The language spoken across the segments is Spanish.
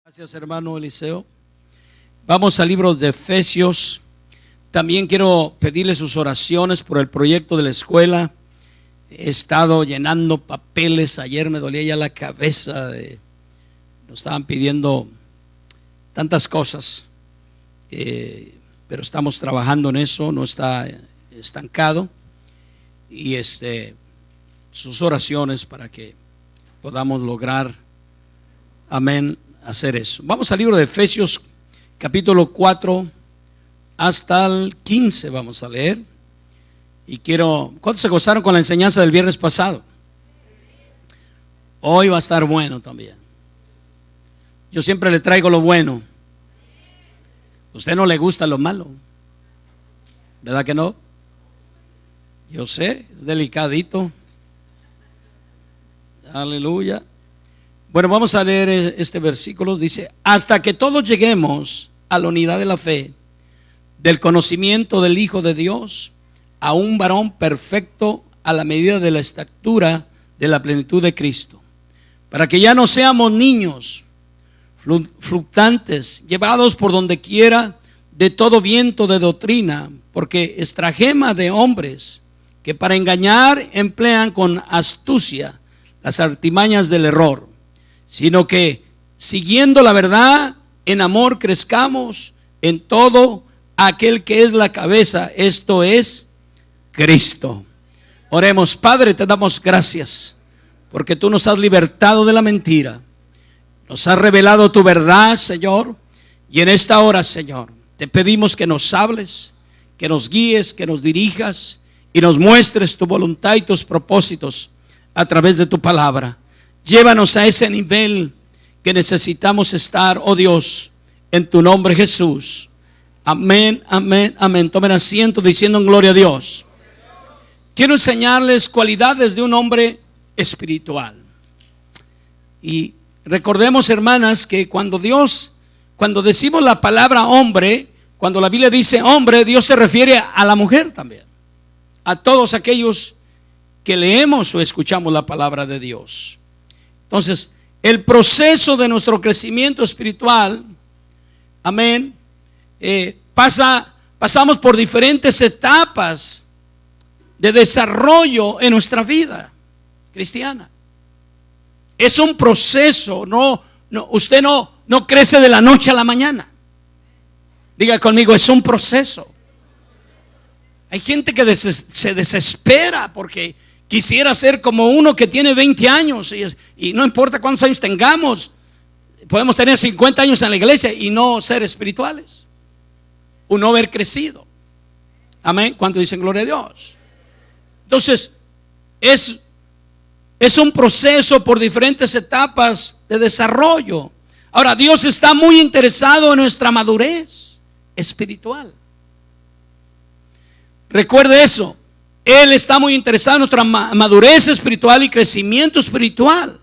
Gracias, hermano Eliseo. Vamos al libro de Efesios. También quiero pedirle sus oraciones por el proyecto de la escuela. He estado llenando papeles. Ayer me dolía ya la cabeza. Nos estaban pidiendo tantas cosas. Pero estamos trabajando en eso. No está estancado. Y sus oraciones para que podamos lograr, amén, hacer eso. Vamos al libro de Efesios capítulo 4 hasta el 15 vamos a leer. Y ¿cuántos se gozaron con la enseñanza del viernes pasado? Hoy va a estar bueno también. Yo siempre le traigo lo bueno. A usted no le gusta lo malo, ¿verdad que no? Yo sé, es delicadito. Aleluya. Bueno, vamos a leer este versículo. Dice: hasta que todos lleguemos a la unidad de la fe, del conocimiento del Hijo de Dios, a un varón perfecto, a la medida de la estatura de la plenitud de Cristo, para que ya no seamos niños fluctuantes, llevados por donde quiera de todo viento de doctrina, porque estratagema de hombres que para engañar emplean con astucia las artimañas del error, sino que siguiendo la verdad en amor crezcamos en todo aquel que es la cabeza, esto es Cristo. Oremos. Padre, te damos gracias porque tú nos has libertado de la mentira, nos has revelado tu verdad, Señor, y en esta hora, Señor, te pedimos que nos hables, que nos guíes, que nos dirijas y nos muestres tu voluntad y tus propósitos a través de tu palabra. Llévanos a ese nivel que necesitamos estar, oh Dios, en tu nombre, Jesús. Amén, amén, amén. Tomen asiento diciendo en gloria a Dios. Quiero enseñarles cualidades de un hombre espiritual. Y recordemos, hermanas, que cuando decimos la palabra hombre, cuando la Biblia dice hombre, Dios se refiere a la mujer también, a todos aquellos que leemos o escuchamos la palabra de Dios. Entonces, el proceso de nuestro crecimiento espiritual, amén, pasamos por diferentes etapas de desarrollo en nuestra vida cristiana. Es un proceso, usted no crece de la noche a la mañana. Diga conmigo, es un proceso. Hay gente que se desespera porque quisiera ser como uno que tiene 20 años y no importa cuántos años tengamos, podemos tener 50 años en la iglesia y no ser espirituales, o no haber crecido. Amén. ¿Cuántos dicen gloria a Dios? Entonces, es un proceso por diferentes etapas de desarrollo. Ahora, Dios está muy interesado en nuestra madurez espiritual. Recuerde eso. Él está muy interesado en nuestra madurez espiritual y crecimiento espiritual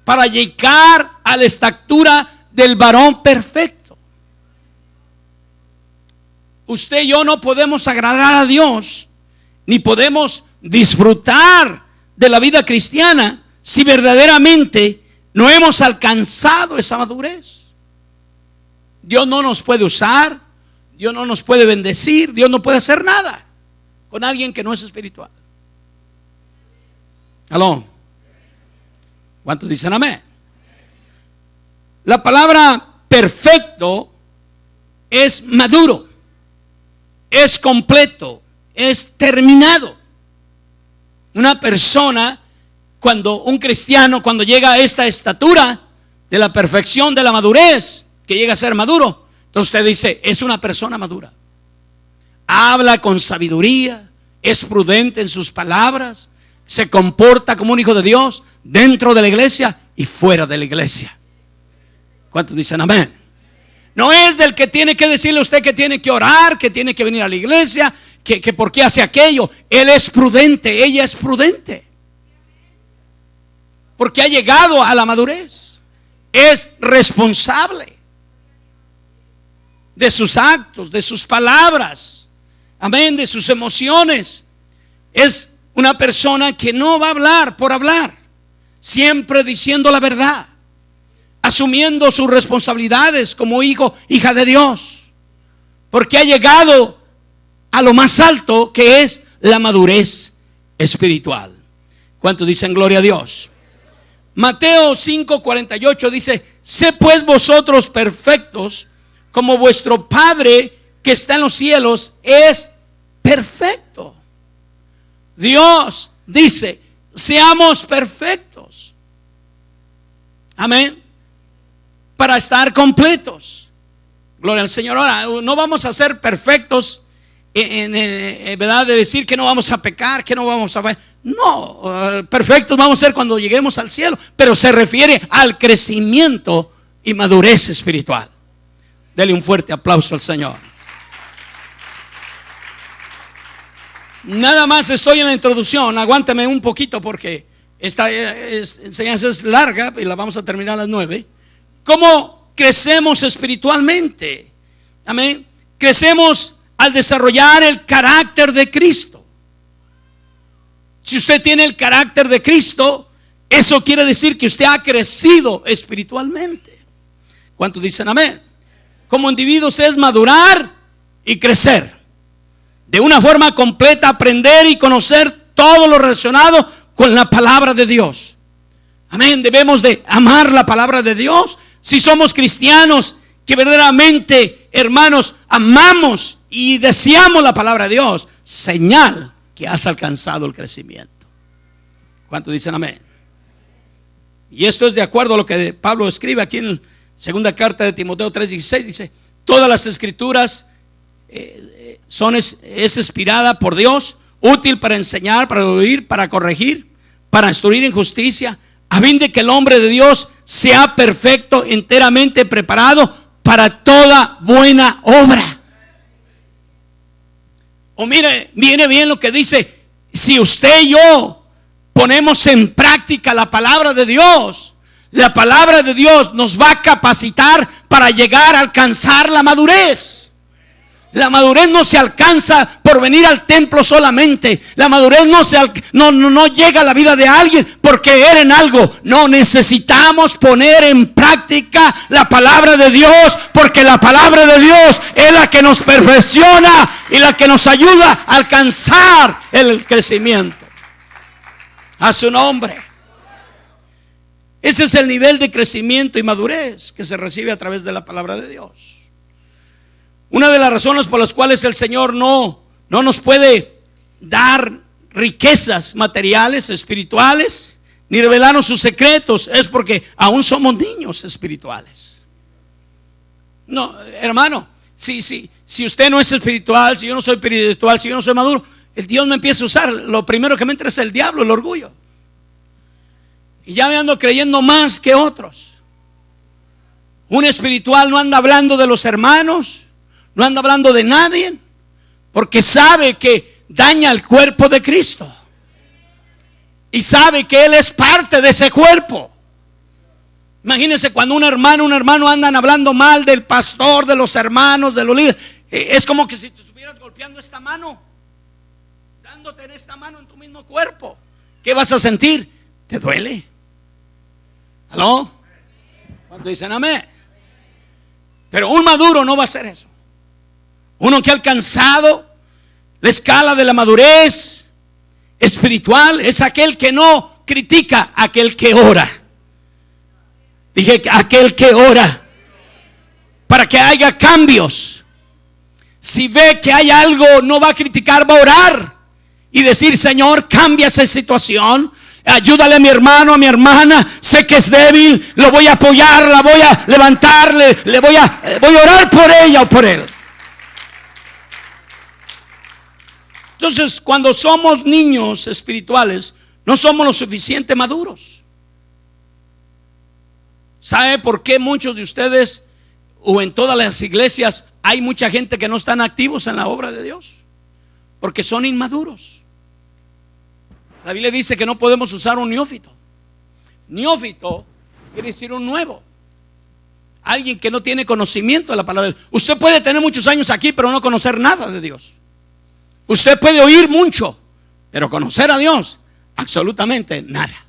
para llegar a la estatura del varón perfecto. Usted y yo no podemos agradar a Dios ni podemos disfrutar de la vida cristiana si verdaderamente no hemos alcanzado esa madurez. Dios no nos puede usar, Dios no nos puede bendecir, Dios no puede hacer nada con alguien que no es espiritual. ¿Aló? ¿Cuántos dicen amén? La palabra perfecto es maduro, es completo, es terminado. Una persona, un cristiano, cuando llega a esta estatura de la perfección, de la madurez, que llega a ser maduro, entonces usted dice, es una persona madura. Habla con sabiduría, es prudente en sus palabras, se comporta como un hijo de Dios dentro de la iglesia y fuera de la iglesia. ¿Cuántos dicen amén? No es del que tiene que decirle a usted que tiene que orar, que tiene que venir a la iglesia, que por qué hace aquello. Él es prudente, ella es prudente, porque ha llegado a la madurez. Es responsable de sus actos, de sus palabras, amén, de sus emociones. Es una persona que no va a hablar por hablar, siempre diciendo la verdad. asumiendo sus responsabilidades como hijo, hija de Dios, porque ha llegado a lo más alto, que es la madurez espiritual. ¿Cuántos dicen gloria a Dios? Mateo 5:48 dice: sé pues vosotros perfectos, como vuestro Padre que está en los cielos es perfecto. Dios dice: seamos perfectos. Amén. Para estar completos. Gloria al Señor. Ahora, no vamos a ser perfectos en verdad, de decir que no vamos a pecar, que no vamos a... No, perfectos vamos a ser cuando lleguemos al cielo, pero se refiere al crecimiento y madurez espiritual. Dele un fuerte aplauso al Señor. Nada más estoy en la introducción. Aguántame un poquito porque esta enseñanza es larga y la vamos a terminar a las 9. ¿Cómo crecemos espiritualmente? Amén. Crecemos al desarrollar el carácter de Cristo. Si usted tiene el carácter de Cristo, eso quiere decir que usted ha crecido espiritualmente. ¿Cuántos dicen amén? Como individuos es madurar y crecer. De una forma completa, aprender y conocer todo lo relacionado con la palabra de Dios. Amén. Debemos de amar la palabra de Dios. Si somos cristianos que verdaderamente, hermanos, amamos y deseamos la palabra de Dios, señal que has alcanzado el crecimiento. ¿Cuántos dicen amén? Y esto es de acuerdo a lo que Pablo escribe aquí en la segunda carta de Timoteo 3:16. Dice: todas las escrituras es inspirada por Dios, útil para enseñar, para oír, para corregir, para instruir en justicia, a fin de que el hombre de Dios sea perfecto, enteramente preparado para toda buena obra. O mire bien lo que dice: si usted y yo ponemos en práctica la palabra de Dios, la palabra de Dios nos va a capacitar para llegar a alcanzar la madurez. La madurez no se alcanza por venir al templo solamente. La madurez no llega a la vida de alguien porque eran algo. No, necesitamos poner en práctica la palabra de Dios, porque la palabra de Dios es la que nos perfecciona y la que nos ayuda a alcanzar el crecimiento. A su nombre. Ese es el nivel de crecimiento y madurez que se recibe a través de la palabra de Dios. Una de las razones por las cuales el Señor no nos puede dar riquezas materiales, espirituales, ni revelarnos sus secretos, es porque aún somos niños espirituales. No, hermano, si usted no es espiritual, si yo no soy espiritual, si yo no soy maduro, el Dios me empieza a usar. Lo primero que me entra es el diablo, el orgullo. Y ya me ando creyendo más que otros. Un espiritual no anda hablando de los hermanos, no anda hablando de nadie, porque sabe que daña el cuerpo de Cristo. Y sabe que Él es parte de ese cuerpo. Imagínense cuando un hermano andan hablando mal del pastor, de los hermanos, de los líderes. Es como que si te estuvieras golpeando esta mano, dándote en esta mano en tu mismo cuerpo. ¿Qué vas a sentir? ¿Te duele? ¿Aló? ¿Cuántos dicen amén? Pero un maduro no va a hacer eso. Uno que ha alcanzado la escala de la madurez espiritual es aquel que no critica, aquel que ora. Dije aquel que ora para que haya cambios. Si ve que hay algo, no va a criticar, va a orar y decir: Señor, cambia esa situación. Ayúdale a mi hermano, a mi hermana. Sé que es débil, lo voy a apoyar, la voy a levantar, voy a orar por ella o por él. Entonces, cuando somos niños espirituales, no somos lo suficiente maduros. ¿Sabe por qué muchos de ustedes o en todas las iglesias hay mucha gente que no están activos en la obra de Dios? Porque son inmaduros. La Biblia dice que no podemos usar un neófito. Neófito quiere decir un nuevo. Alguien que no tiene conocimiento de la palabra de Dios. Usted puede tener muchos años aquí, pero no conocer nada de Dios. Usted puede oír mucho, pero conocer a Dios, absolutamente nada.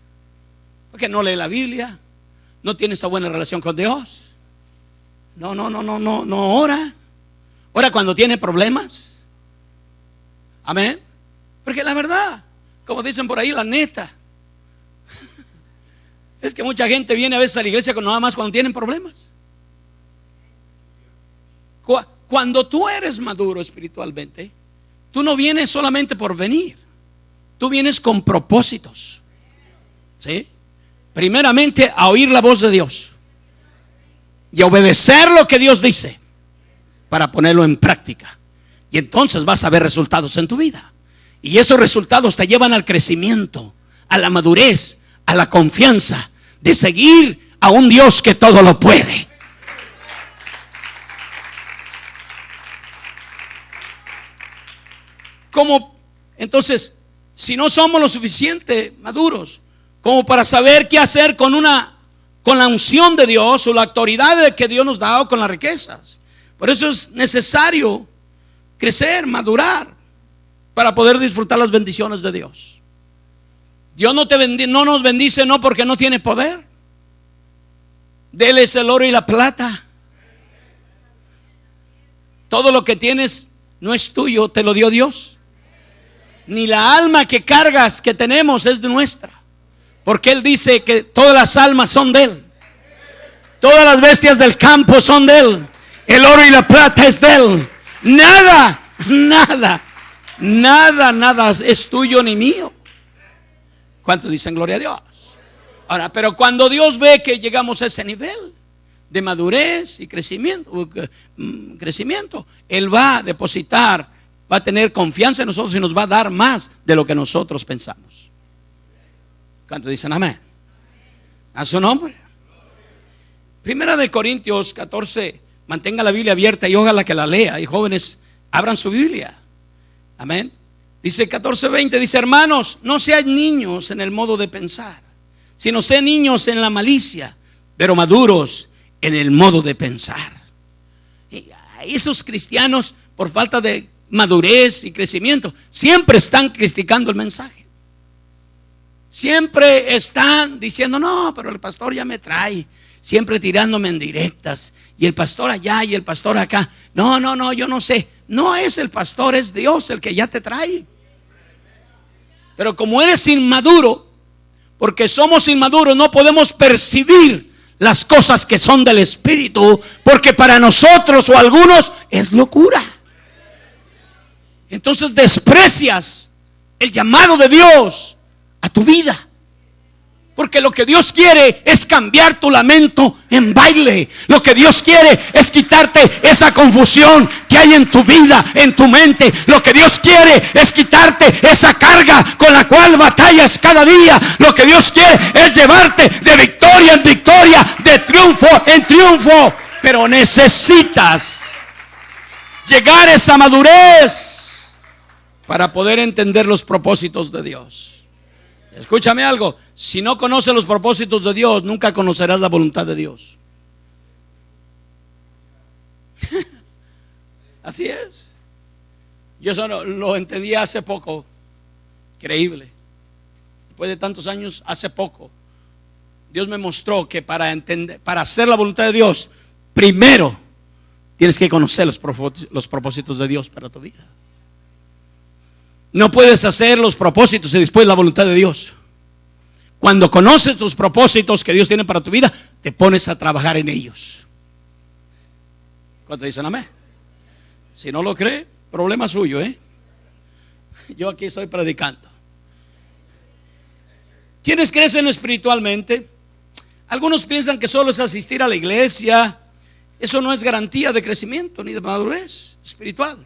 Porque no lee la Biblia, no tiene esa buena relación con Dios. No ora. Ora cuando tiene problemas. Amén. Porque la verdad, como dicen por ahí, la neta, es que mucha gente viene a veces a la iglesia nada más cuando tienen problemas. Cuando tú eres maduro espiritualmente, tú no vienes solamente por venir, tú vienes con propósitos. ¿Sí? Primeramente a oír la voz de Dios y a obedecer lo que Dios dice para ponerlo en práctica. Y entonces vas a ver resultados en tu vida. Y esos resultados te llevan al crecimiento, a la madurez, a la confianza de seguir a un Dios que todo lo puede. Entonces, si no somos lo suficiente maduros como para saber qué hacer con la unción de Dios o la autoridad que Dios nos da, o con las riquezas, por eso es necesario crecer, madurar, para poder disfrutar las bendiciones de Dios. Dios no nos bendice no porque no tiene poder. De Él es el oro y la plata. Todo lo que tienes no es tuyo, te lo dio Dios. Ni la alma que cargas, que tenemos, es nuestra, porque Él dice que todas las almas son de Él. Todas las bestias del campo son de Él. El oro y la plata es de Él. Nada es tuyo ni mío. ¿Cuántos dicen gloria a Dios? Ahora, pero cuando Dios ve que llegamos a ese nivel de madurez y crecimiento, Él va a depositar, va a tener confianza en nosotros y nos va a dar más de lo que nosotros pensamos. ¿Cuántos dicen amén? A su nombre. Primera de Corintios 14. Mantenga la Biblia abierta y ojalá que la lea. Y jóvenes, abran su Biblia. Amén. Dice 14:20, dice: hermanos, no sean niños en el modo de pensar, sino sean niños en la malicia, pero maduros en el modo de pensar. Y esos cristianos, por falta de madurez y crecimiento, siempre están criticando el mensaje. Siempre están diciendo: no, pero el pastor ya me trae. Siempre tirándome en directas. Y el pastor allá y el pastor acá. No, yo no sé. No es el pastor, es Dios el que ya te trae. Pero como eres inmaduro, porque somos inmaduros, no podemos percibir las cosas que son del Espíritu, porque para nosotros o algunos es locura. Entonces desprecias el llamado de Dios a tu vida. Porque lo que Dios quiere es cambiar tu lamento en baile. Lo que Dios quiere es quitarte esa confusión que hay en tu vida, en tu mente. Lo que Dios quiere es quitarte esa carga con la cual batallas cada día. Lo que Dios quiere es llevarte de victoria en victoria, de triunfo en triunfo. Pero necesitas llegar a esa madurez para poder entender los propósitos de Dios. Escúchame algo, si no conoces los propósitos de Dios, nunca conocerás la voluntad de Dios. Así es. Yo eso lo entendí hace poco. Increíble. Después de tantos años, hace poco, Dios me mostró que para hacer la voluntad de Dios, primero tienes que conocer los propósitos de Dios para tu vida. No puedes hacer los propósitos y después la voluntad de Dios. Cuando conoces tus propósitos que Dios tiene para tu vida, te pones a trabajar en ellos. ¿Cuántos dicen amén? Si no lo cree, problema suyo, Yo aquí estoy predicando. ¿Quiénes crecen espiritualmente? Algunos piensan que solo es asistir a la iglesia. Eso no es garantía de crecimiento ni de madurez espiritual.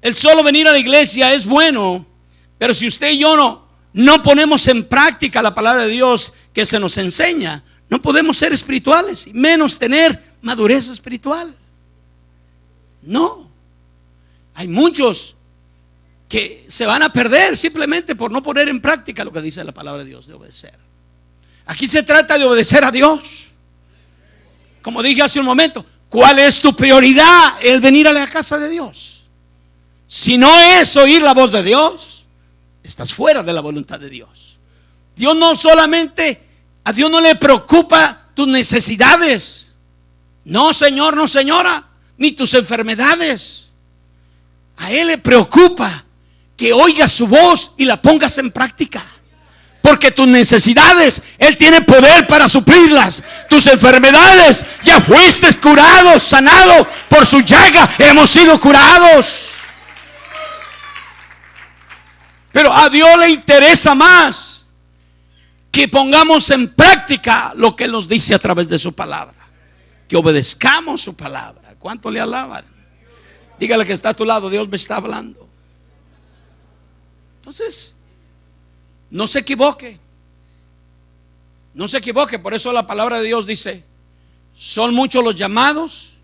El solo venir a la iglesia es bueno, pero si usted y yo no ponemos en práctica la palabra de Dios que se nos enseña, no podemos ser espirituales y menos tener madurez espiritual. No. Hay muchos que se van a perder simplemente por no poner en práctica lo que dice la palabra de Dios, de obedecer. Aquí se trata de obedecer a Dios. Como dije hace un momento, ¿cuál es tu prioridad? El venir a la casa de Dios. Si no es oír la voz de Dios, estás fuera de la voluntad de Dios. A Dios no le preocupa tus necesidades. No, señor, no, señora, ni tus enfermedades. A Él le preocupa que oigas su voz y la pongas en práctica. Porque tus necesidades, Él tiene poder para suplirlas. Tus enfermedades, ya fuiste curado, sanado. Por su llaga hemos sido curados. Pero a Dios le interesa más que pongamos en práctica lo que Él nos dice a través de su palabra. Que obedezcamos su palabra. ¿Cuánto le alaban? Dígale que está a tu lado, Dios me está hablando. Entonces, no se equivoque. No se equivoque. Por eso la palabra de Dios dice: son muchos los llamados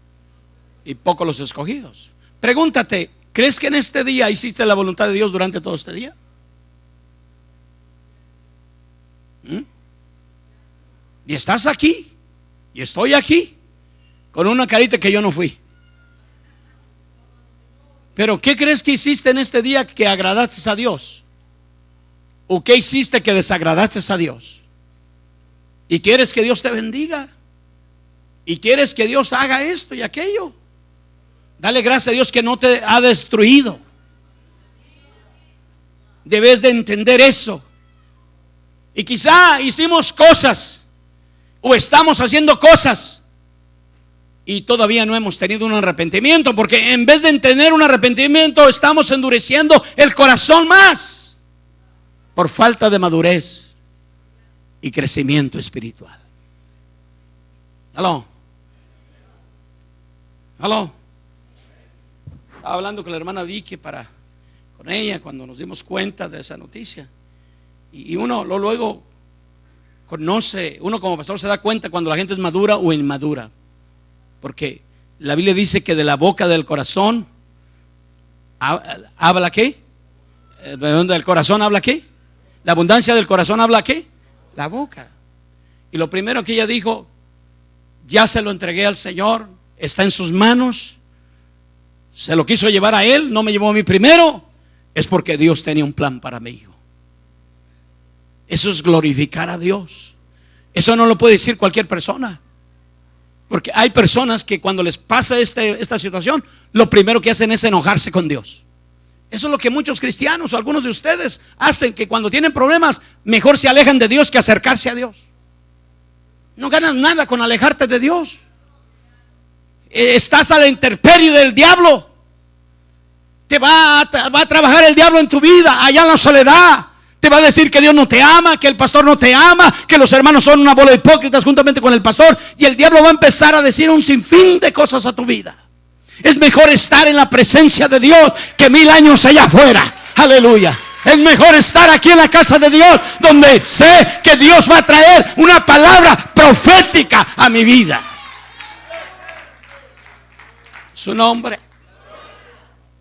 y pocos los escogidos. Pregúntate, ¿crees que en este día hiciste la voluntad de Dios durante todo este día? Y estás aquí, y estoy aquí, con una carita que yo no fui. Pero ¿qué crees que hiciste en este día que agradaste a Dios? ¿O qué hiciste que desagradaste a Dios? ¿Y quieres que Dios te bendiga? ¿Y quieres que Dios haga esto y aquello? Dale gracias a Dios que no te ha destruido. Debes de entender eso. Y quizá hicimos cosas o estamos haciendo cosas y todavía no hemos tenido un arrepentimiento, porque en vez de tener un arrepentimiento estamos endureciendo el corazón más por falta de madurez y crecimiento espiritual. Aló. Estaba hablando con la hermana Vicky con ella cuando nos dimos cuenta de esa noticia. Y uno luego conoce, uno como pastor se da cuenta cuando la gente es madura o inmadura. Porque la Biblia dice que de la boca del corazón habla ¿qué? Del corazón habla ¿qué? La abundancia del corazón habla ¿qué? La boca. Y lo primero que ella dijo: ya se lo entregué al Señor, está en sus manos. Se lo quiso llevar a Él, no me llevó a mí primero. Es porque Dios tenía un plan para mi hijo. Eso es glorificar a Dios. Eso no lo puede decir cualquier persona. Porque hay personas que cuando les pasa esta situación, lo primero que hacen es enojarse con Dios. Eso es lo que muchos cristianos o algunos de ustedes hacen, que cuando tienen problemas mejor se alejan de Dios que acercarse a Dios. No ganas nada con alejarte de Dios. Estás a la intemperie del diablo. Te va a trabajar el diablo en tu vida, allá en la soledad. Te va a decir que Dios no te ama, que el pastor no te ama, que los hermanos son una bola de hipócritas juntamente con el pastor. Y el diablo va a empezar a decir un sinfín de cosas a tu vida. Es mejor estar en la presencia de Dios que 1000 años allá afuera. Aleluya. Es mejor estar aquí en la casa de Dios, donde sé que Dios va a traer una palabra profética a mi vida. Su nombre.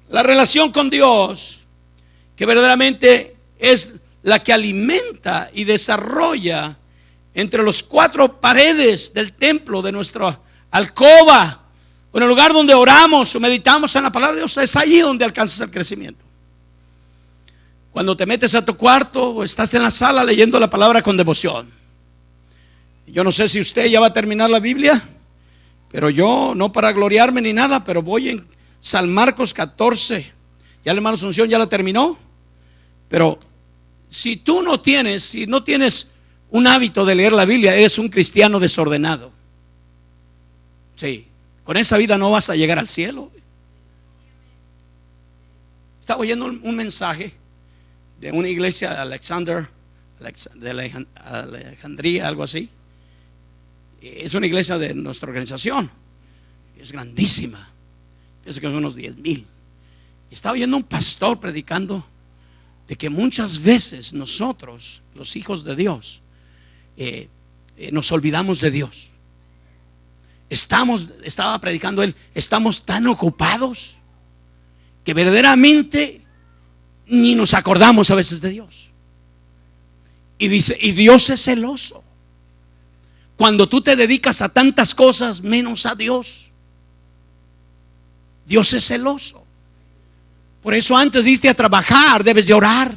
La relación con Dios, que verdaderamente es la que alimenta y desarrolla entre los 4 paredes del templo, de nuestra alcoba, en el lugar donde oramos o meditamos en la palabra de Dios, es allí donde alcanzas el crecimiento. Cuando te metes a tu cuarto o estás en la sala leyendo la palabra con devoción. Yo no sé si usted ya va a terminar la Biblia, pero yo, no para gloriarme ni nada, pero voy en San Marcos 14. Ya el hermano Asunción ya la terminó. Pero si no tienes un hábito de leer la Biblia, eres un cristiano desordenado. Sí, con esa vida no vas a llegar al cielo. Estaba oyendo un mensaje de una iglesia de Alejandría, algo así. Es una iglesia de nuestra organización. Es grandísima. Pienso que son unos 10,000. Estaba oyendo un pastor predicando de que muchas veces nosotros, los hijos de Dios, nos olvidamos de Dios. Estaba predicando él, estamos tan ocupados que verdaderamente ni nos acordamos a veces de Dios. Y dice, y Dios es celoso. Cuando tú te dedicas a tantas cosas menos a Dios, Dios es celoso. Por eso antes de irte a trabajar debes de orar.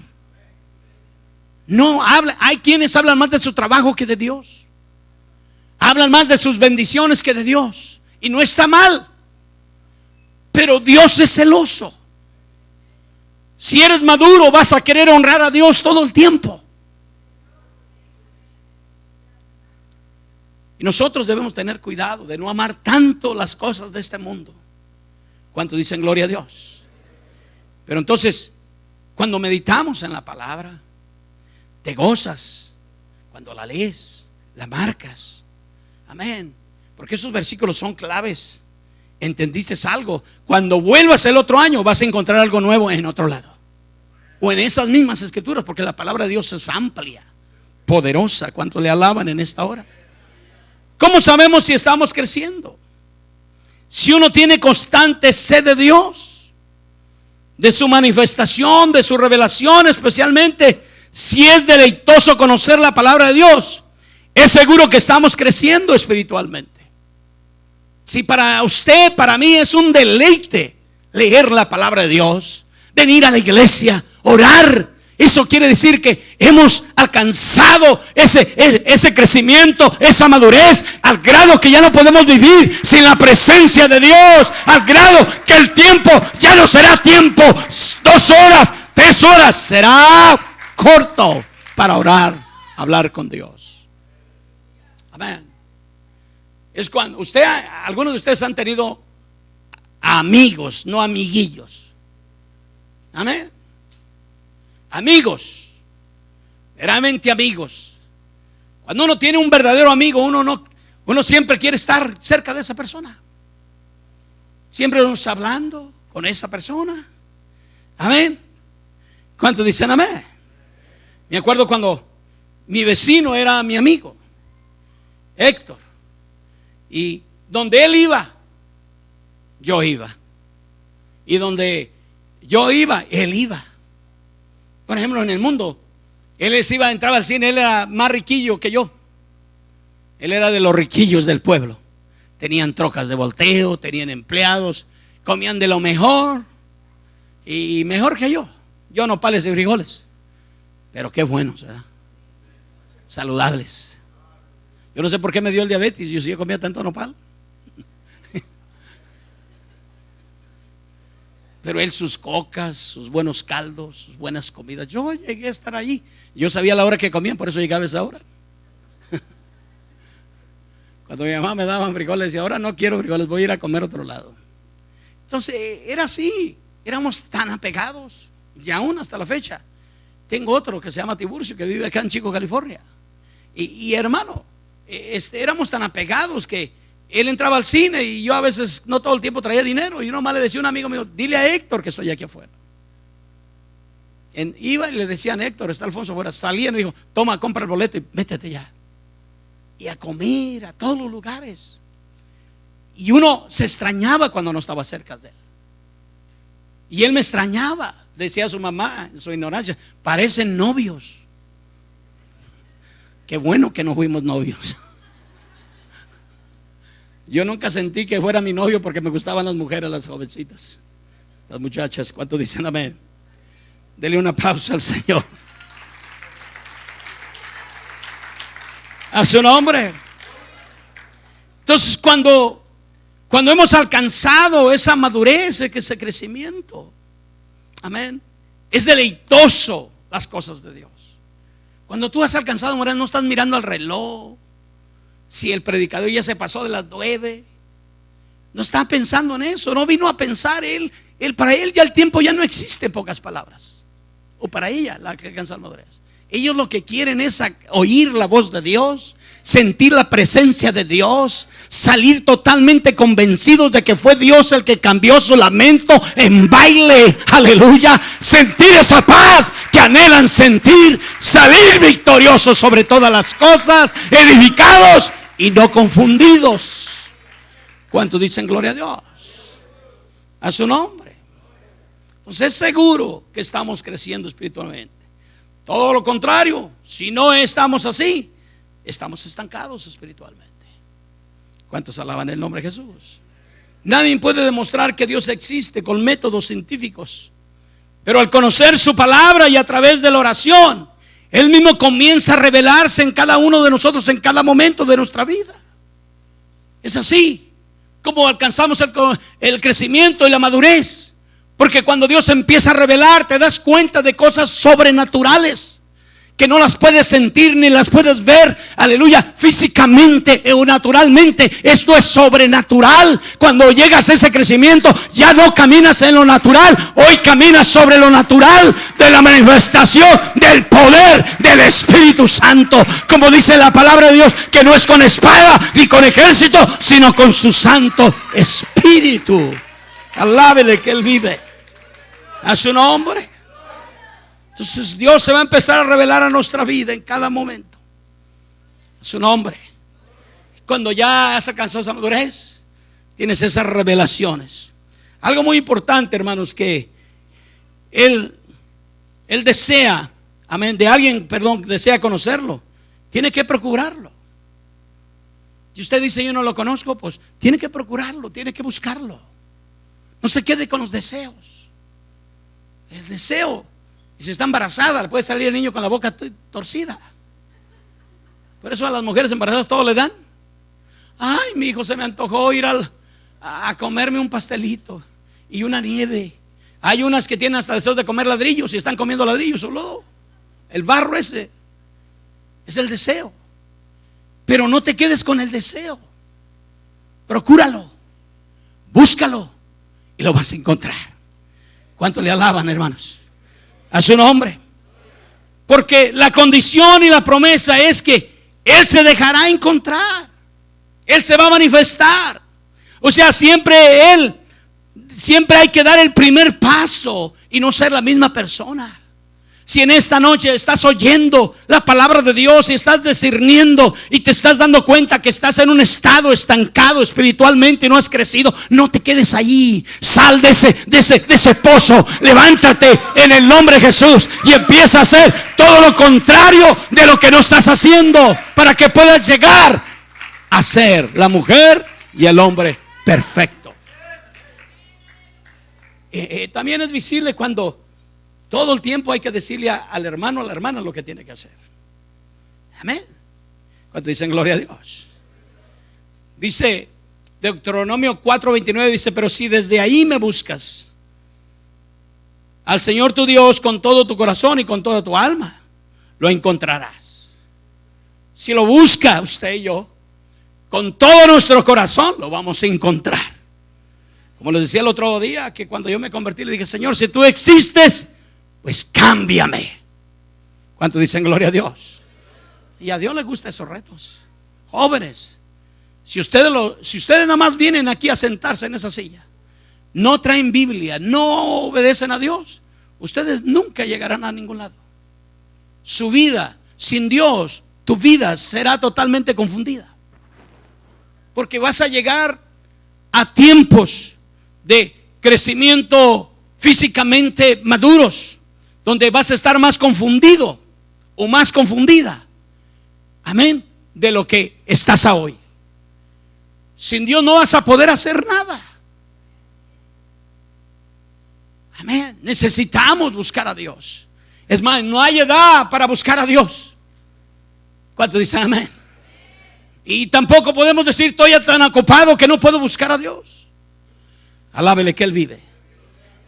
No habla, hay quienes hablan más de su trabajo que de Dios. Hablan más de sus bendiciones que de Dios. Y no está mal. Pero Dios es celoso. Si eres maduro, vas a querer honrar a Dios todo el tiempo. Y nosotros debemos tener cuidado de no amar tanto las cosas de este mundo. ¿Cuántos dicen gloria a Dios? Pero entonces, cuando meditamos en la palabra, te gozas cuando la lees, la marcas. Amén. Porque esos versículos son claves. ¿Entendiste algo? Cuando vuelvas el otro año vas a encontrar algo nuevo en otro lado. O en esas mismas escrituras, porque la palabra de Dios es amplia, poderosa. ¿Cuántos le alaban en esta hora? ¿Cómo sabemos si estamos creciendo? Si uno tiene constante sed de Dios, de su manifestación, de su revelación, especialmente si es deleitoso conocer la palabra de Dios, es seguro que estamos creciendo espiritualmente. Si para usted, para mí es un deleite leer la palabra de Dios, venir a la iglesia, orar, eso quiere decir que hemos alcanzado ese crecimiento, esa madurez, al grado que ya no podemos vivir sin la presencia de Dios, al grado que el tiempo ya no será tiempo, 2 horas, 3 horas, será corto para orar, hablar con Dios. Amén. Es cuando algunos de ustedes han tenido amigos, no amiguillos. Amén. Amigos, verdaderamente amigos. Cuando uno tiene un verdadero amigo, uno siempre quiere estar cerca de esa persona. Siempre uno está hablando con esa persona. Amén. ¿Cuántos dicen amén? Me acuerdo cuando mi vecino era mi amigo, Héctor. Y donde él iba, yo iba. Y donde yo iba, él iba. Por ejemplo, en el mundo, él entraba al cine, él era más riquillo que yo. Él era de los riquillos del pueblo. Tenían trocas de volteo, tenían empleados, comían de lo mejor y mejor que yo. Yo nopales y frijoles, pero qué buenos, ¿verdad? Saludables. Yo no sé por qué me dio el diabetes, yo comía tanto nopal. Pero él, sus cocas, sus buenos caldos, sus buenas comidas. Yo llegué a estar allí. Yo sabía la hora que comían, por eso llegaba a esa hora. Cuando mi mamá me daba frijoles, decía, ahora no quiero frijoles, voy a ir a comer a otro lado. Entonces era así, éramos tan apegados, y aún hasta la fecha. Tengo otro que se llama Tiburcio, que vive acá en Chico, California. Y hermano, éramos tan apegados que él entraba al cine y yo a veces no todo el tiempo traía dinero. Y nomás le decía a un amigo mío, dile a Héctor que estoy aquí afuera. Iba y le decían, Héctor, está Alfonso afuera. Salía y me dijo, toma, compra el boleto y métete ya. Y a comer a todos los lugares. Y uno se extrañaba cuando no estaba cerca de él. Y él me extrañaba. Decía a su mamá en su ignorancia, parecen novios. Qué bueno que no fuimos novios. Yo nunca sentí que fuera mi novio porque me gustaban las mujeres, las jovencitas, las muchachas. ¿Cuántos dicen amén? Dele un aplauso al Señor. A su nombre. Entonces cuando hemos alcanzado esa madurez, ese crecimiento, amén, es deleitoso las cosas de Dios. Cuando tú has alcanzado, no estás mirando al reloj, si el predicador ya se pasó de las 9, no está pensando en eso, no vino a pensar él para él ya el tiempo ya no existe, en pocas palabras, o para ella, la que alcanza la madurez. Ellos lo que quieren es oír la voz de Dios, sentir la presencia de Dios, salir totalmente convencidos de que fue Dios el que cambió su lamento en baile, aleluya, sentir esa paz que anhelan sentir, salir victoriosos sobre todas las cosas, edificados y no confundidos. ¿Cuántos dicen gloria a Dios? A su nombre. Entonces es seguro que estamos creciendo espiritualmente. Todo lo contrario, si no estamos así, estamos estancados espiritualmente. ¿Cuántos alaban el nombre de Jesús? Nadie puede demostrar que Dios existe con métodos científicos, pero al conocer su palabra y a través de la oración, Él mismo comienza a revelarse en cada uno de nosotros en cada momento de nuestra vida. Es así como alcanzamos el crecimiento y la madurez. Porque cuando Dios empieza a revelar, te das cuenta de cosas sobrenaturales que no las puedes sentir ni las puedes ver, aleluya, físicamente o naturalmente. Esto es sobrenatural. Cuando llegas a ese crecimiento, ya no caminas en lo natural, hoy caminas sobre lo natural de la manifestación del poder del Espíritu Santo. Como dice la palabra de Dios, que no es con espada ni con ejército, sino con su Santo Espíritu. Alábele que Él vive. A su nombre. Entonces Dios se va a empezar a revelar a nuestra vida en cada momento. A su nombre. Cuando ya has alcanzado esa madurez, tienes esas revelaciones. Algo muy importante, hermanos, que Él desea, amén, de alguien, perdón, desea conocerlo, tiene que procurarlo. Si usted dice yo no lo conozco, pues tiene que procurarlo, tiene que buscarlo. No se quede con los deseos. El deseo. Y si está embarazada, le puede salir el niño con la boca torcida. Por eso a las mujeres embarazadas todo le dan. Ay, mi hijo, se me antojó ir a comerme un pastelito y una nieve. Hay unas que tienen hasta deseos de comer ladrillos y están comiendo ladrillos o lodo. El barro ese es el deseo. Pero no te quedes con el deseo. Procúralo, búscalo y lo vas a encontrar. ¿Cuánto le alaban, hermanos? A su nombre. Porque la condición y la promesa es que Él se dejará encontrar. Él se va a manifestar. O sea, siempre hay que dar el primer paso y no ser la misma persona. Si en esta noche estás oyendo la palabra de Dios y estás discerniendo y te estás dando cuenta que estás en un estado estancado espiritualmente y no has crecido, no te quedes allí. Sal de ese pozo. Levántate en el nombre de Jesús y empieza a hacer todo lo contrario de lo que no estás haciendo, para que puedas llegar a ser la mujer y el hombre perfecto. También es visible cuando todo el tiempo hay que decirle al hermano, a la hermana lo que tiene que hacer. Amén. Cuando dicen gloria a Dios. Dice Deuteronomio 4:29, dice: pero si desde ahí me buscas, al Señor tu Dios, con todo tu corazón y con toda tu alma, lo encontrarás. Si lo busca usted y yo, con todo nuestro corazón, lo vamos a encontrar. Como les decía el otro día, que cuando yo me convertí, le dije: Señor, si tú existes, pues cámbiame. ¿Cuántos dicen gloria a Dios? Y a Dios le gustan esos retos. Jóvenes, si ustedes nada más vienen aquí a sentarse en esa silla, no traen Biblia, no obedecen a Dios, ustedes nunca llegarán a ningún lado. Su vida sin Dios, tu vida será totalmente confundida. Porque vas a llegar a tiempos de crecimiento físicamente maduros, donde vas a estar más confundido o más confundida, amén, de lo que estás hoy. Sin Dios no vas a poder hacer nada. Amén. Necesitamos buscar a Dios. Es más, no hay edad para buscar a Dios. ¿Cuántos dicen amén? Y tampoco podemos decir: estoy tan ocupado que no puedo buscar a Dios. Alábele que Él vive.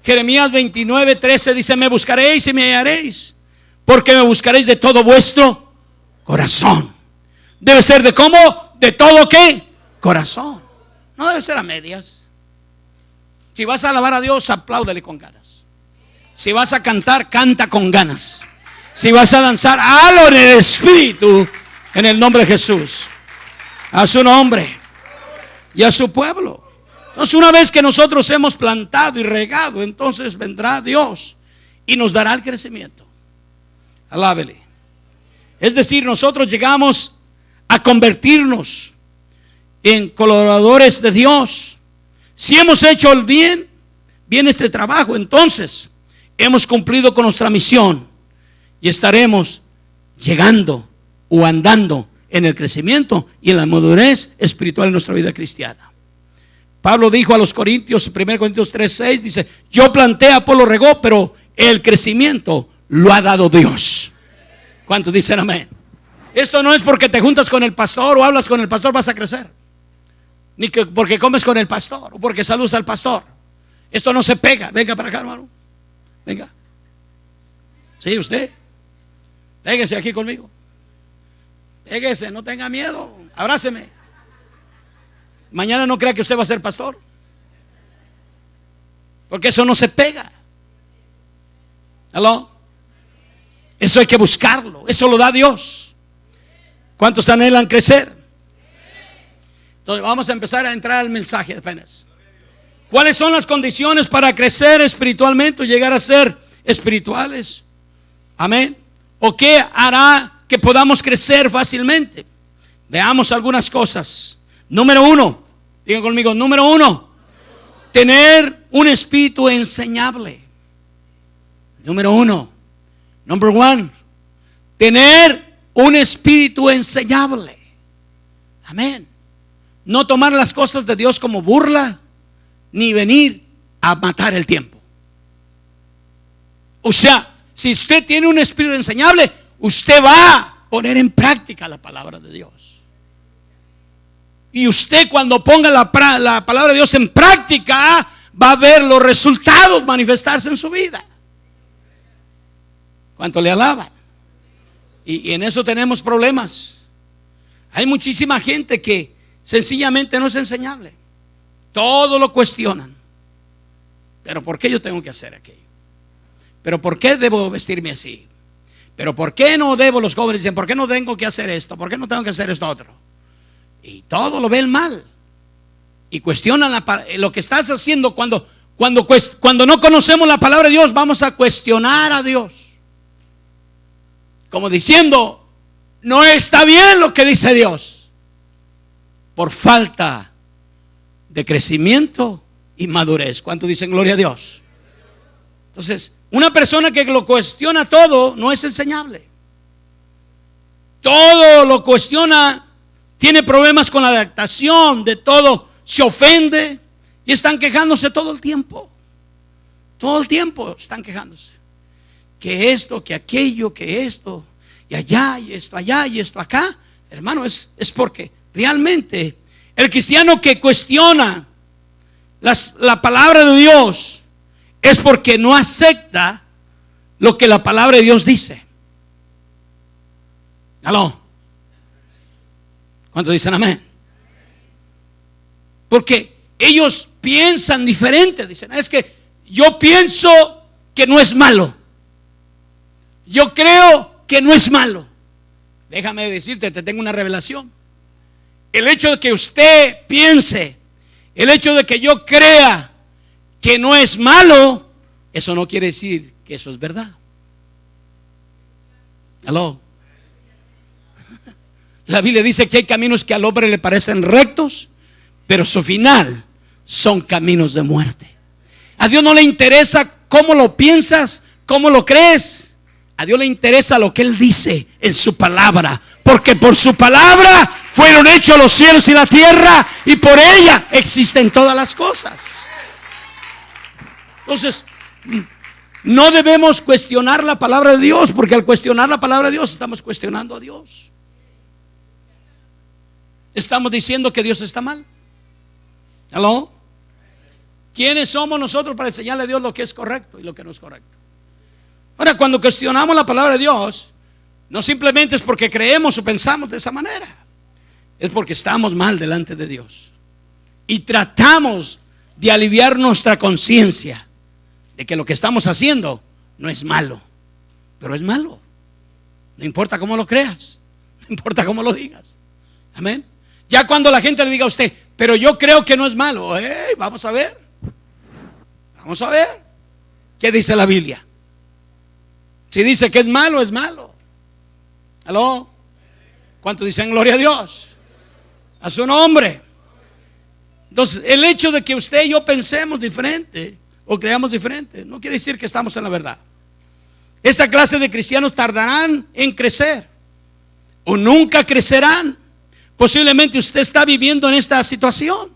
Jeremías 29:13 dice: me buscaréis y me hallaréis, porque me buscaréis de todo vuestro corazón. Debe ser de cómo, de todo qué, corazón. No debe ser a medias. Si vas a alabar a Dios, apláudele con ganas. Si vas a cantar, canta con ganas. Si vas a danzar, hazlo en el Espíritu, en el nombre de Jesús. A su nombre y a su pueblo. Entonces, una vez que nosotros hemos plantado y regado, entonces vendrá Dios y nos dará el crecimiento. Alábele. Es decir, nosotros llegamos a convertirnos en colaboradores de Dios. Si hemos hecho el bien este trabajo, entonces hemos cumplido con nuestra misión y estaremos llegando o andando en el crecimiento y en la madurez espiritual en nuestra vida cristiana. Pablo dijo a los Corintios, 1 Corintios 3:6, dice: yo planté, Apolo regó, pero el crecimiento lo ha dado Dios. ¿Cuántos dicen amén? Esto no es porque te juntas con el pastor o hablas con el pastor vas a crecer. ni que porque comes con el pastor o porque saludas al pastor. Esto no se pega. Venga para acá, hermano. Venga. Sí, usted. Pégese aquí conmigo. Pégese, no tenga miedo. Abráceme. Mañana no crea que usted va a ser pastor, porque eso no se pega. ¿Aló? Eso hay que buscarlo. Eso lo da Dios. ¿Cuántos anhelan crecer? Entonces vamos a empezar a entrar al mensaje apenas. ¿Cuáles son las condiciones para crecer espiritualmente o llegar a ser espirituales? Amén. ¿O qué hará que podamos crecer fácilmente? Veamos algunas cosas. Número 1, digan conmigo, número 1, tener un espíritu enseñable. Número 1, number 1, tener un espíritu enseñable. Amén. No tomar las cosas de Dios como burla, ni venir a matar el tiempo. O sea, si usted tiene un espíritu enseñable, usted va a poner en práctica la palabra de Dios. Y usted, cuando ponga la palabra de Dios en práctica, va a ver los resultados manifestarse en su vida. ¿Cuánto le alaban? Y en eso tenemos problemas. Hay muchísima gente que sencillamente no es enseñable. Todo lo cuestionan. ¿Pero por qué yo tengo que hacer aquello? ¿Pero por qué debo vestirme así? ¿Pero por qué no debo? Los jóvenes dicen, ¿por qué no tengo que hacer esto? ¿Por qué no tengo que hacer esto otro? Y todo lo ven mal. Y cuestionan lo que estás haciendo. Cuando no conocemos la palabra de Dios, vamos a cuestionar a Dios, como diciendo, no está bien lo que dice Dios, por falta de crecimiento y madurez. ¿Cuánto dicen gloria a Dios? Entonces, una persona que lo cuestiona todo no es enseñable. Todo lo cuestiona, tiene problemas con la adaptación, de todo se ofende y están quejándose todo el tiempo. Todo el tiempo están quejándose. Que esto, que aquello, que esto, y allá, y esto allá, y esto acá. Hermano, es porque realmente el cristiano que cuestiona la palabra de Dios es porque no acepta lo que la palabra de Dios dice. ¿Aló? ¿Cuántos dicen amén? Porque ellos piensan diferente. Dicen, es que yo pienso que no es malo. Yo creo que no es malo. Déjame decirte, te tengo una revelación. El hecho de que usted piense, el hecho de que yo crea que no es malo, eso no quiere decir que eso es verdad. ¿Aló? La Biblia dice que hay caminos que al hombre le parecen rectos, pero su final son caminos de muerte. A Dios no le interesa cómo lo piensas, cómo lo crees. A Dios le interesa lo que Él dice en su palabra, porque por su palabra fueron hechos los cielos y la tierra, y por ella existen todas las cosas. Entonces, no debemos cuestionar la palabra de Dios, porque al cuestionar la palabra de Dios estamos cuestionando a Dios. Estamos diciendo que Dios está mal. ¿Aló? ¿Quiénes somos nosotros para enseñarle a Dios lo que es correcto y lo que no es correcto? Ahora, cuando cuestionamos la palabra de Dios, no simplemente es porque creemos o pensamos de esa manera, es porque estamos mal delante de Dios y tratamos de aliviar nuestra conciencia de que lo que estamos haciendo no es malo, pero es malo. No importa cómo lo creas, no importa cómo lo digas. Amén. Ya cuando la gente le diga a usted, pero yo creo que no es malo, vamos a ver. Vamos a ver qué dice la Biblia. Si dice que es malo, es malo. ¿Aló? ¿Cuántos dicen gloria a Dios? A su nombre. Entonces, el hecho de que usted y yo pensemos diferente o creamos diferente no quiere decir que estamos en la verdad. Esta clase de cristianos tardarán en crecer o nunca crecerán. Posiblemente usted está viviendo en esta situación.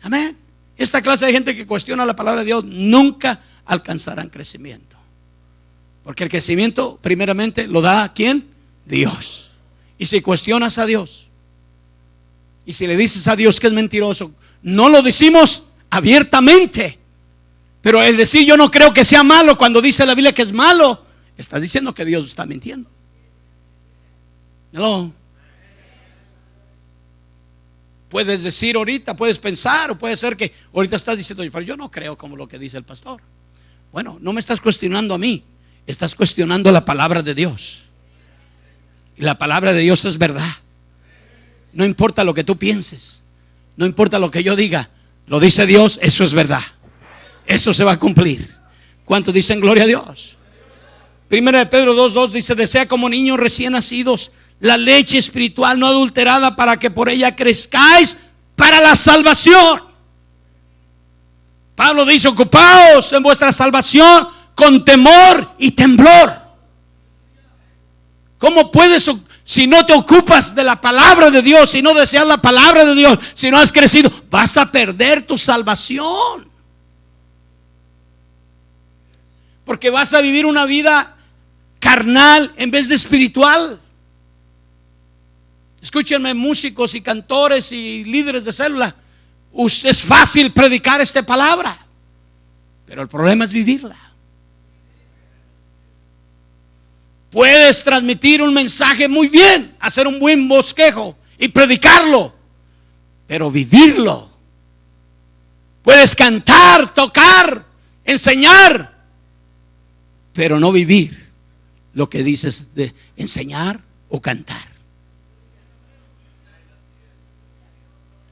Amén. Esta clase de gente que cuestiona la palabra de Dios nunca alcanzarán crecimiento. Porque el crecimiento primeramente lo da ¿a quién? Dios. Y si cuestionas a Dios, Y si le dices a Dios que es mentiroso, no lo decimos abiertamente, pero el decir yo no creo que sea malo, cuando dice la Biblia que es malo, está diciendo que Dios está mintiendo. No. Puedes decir ahorita, puedes pensar, o puede ser que ahorita estás diciendo, pero yo no creo como lo que dice el pastor. Bueno, no me estás cuestionando a mí, estás cuestionando la palabra de Dios. Y la palabra de Dios es verdad. No importa lo que tú pienses, no importa lo que yo diga, lo dice Dios, eso es verdad. Eso se va a cumplir. ¿Cuántos dicen gloria a Dios? Primera de Pedro 2:2 dice: desea como niños recién nacidos la leche espiritual no adulterada, para que por ella crezcáis para la salvación. Pablo dice: ocupaos en vuestra salvación con temor y temblor. ¿Cómo puedes, si no te ocupas de la palabra de Dios, si no deseas la palabra de Dios, si no has crecido, vas a perder tu salvación? Porque vas a vivir una vida carnal en vez de espiritual. Escúchenme, músicos y cantores y líderes de célula, es fácil predicar esta palabra, pero el problema es vivirla. Puedes transmitir un mensaje muy bien, hacer un buen bosquejo y predicarlo, pero vivirlo. Puedes cantar, tocar, enseñar, pero no vivir lo que dices de enseñar o cantar.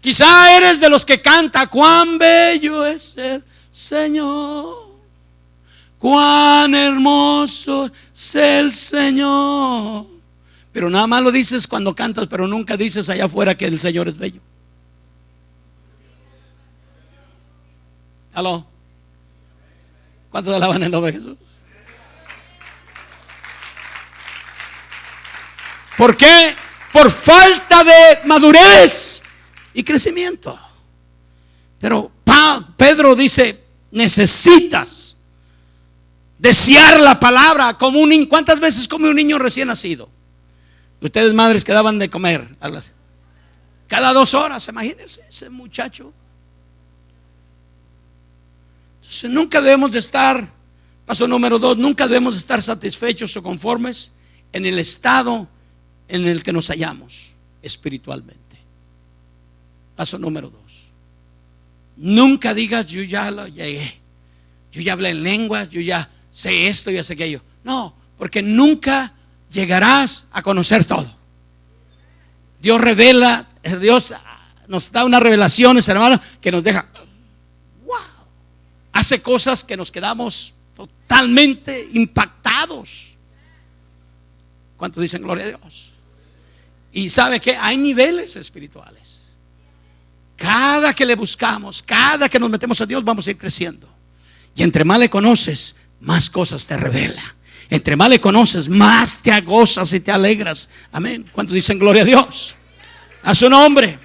Quizá eres de los que canta: cuán bello es el Señor, cuán hermoso es el Señor. Pero nada más lo dices cuando cantas, pero nunca dices allá afuera que el Señor es bello. ¿Aló? ¿Cuántos alaban el nombre de Jesús? ¿Por qué? Por falta de madurez y crecimiento. Pero Pedro dice: necesitas desear la palabra como un niño. ¿Cuántas veces come un niño recién nacido? Ustedes, madres, que daban de comer cada 2 horas, imagínense ese muchacho. Entonces nunca debemos de estar, paso número 2, nunca debemos de estar satisfechos o conformes en el estado en el que nos hallamos espiritualmente. Paso número 2, nunca digas: yo ya lo llegué, yo ya hablé en lenguas, yo ya sé esto, ya sé aquello. No, porque nunca llegarás a conocer todo. Dios revela, Dios nos da unas revelaciones, hermano, que nos deja wow. Hace cosas que nos quedamos totalmente impactados. ¿Cuántos dicen gloria a Dios? Y sabe que hay niveles espirituales. Cada que le buscamos, cada que nos metemos a Dios, vamos a ir creciendo. Y entre más le conoces, más cosas te revela. Entre más le conoces, más te gozas y te alegras. Amén. ¿Cuántos dicen gloria a Dios? A su nombre.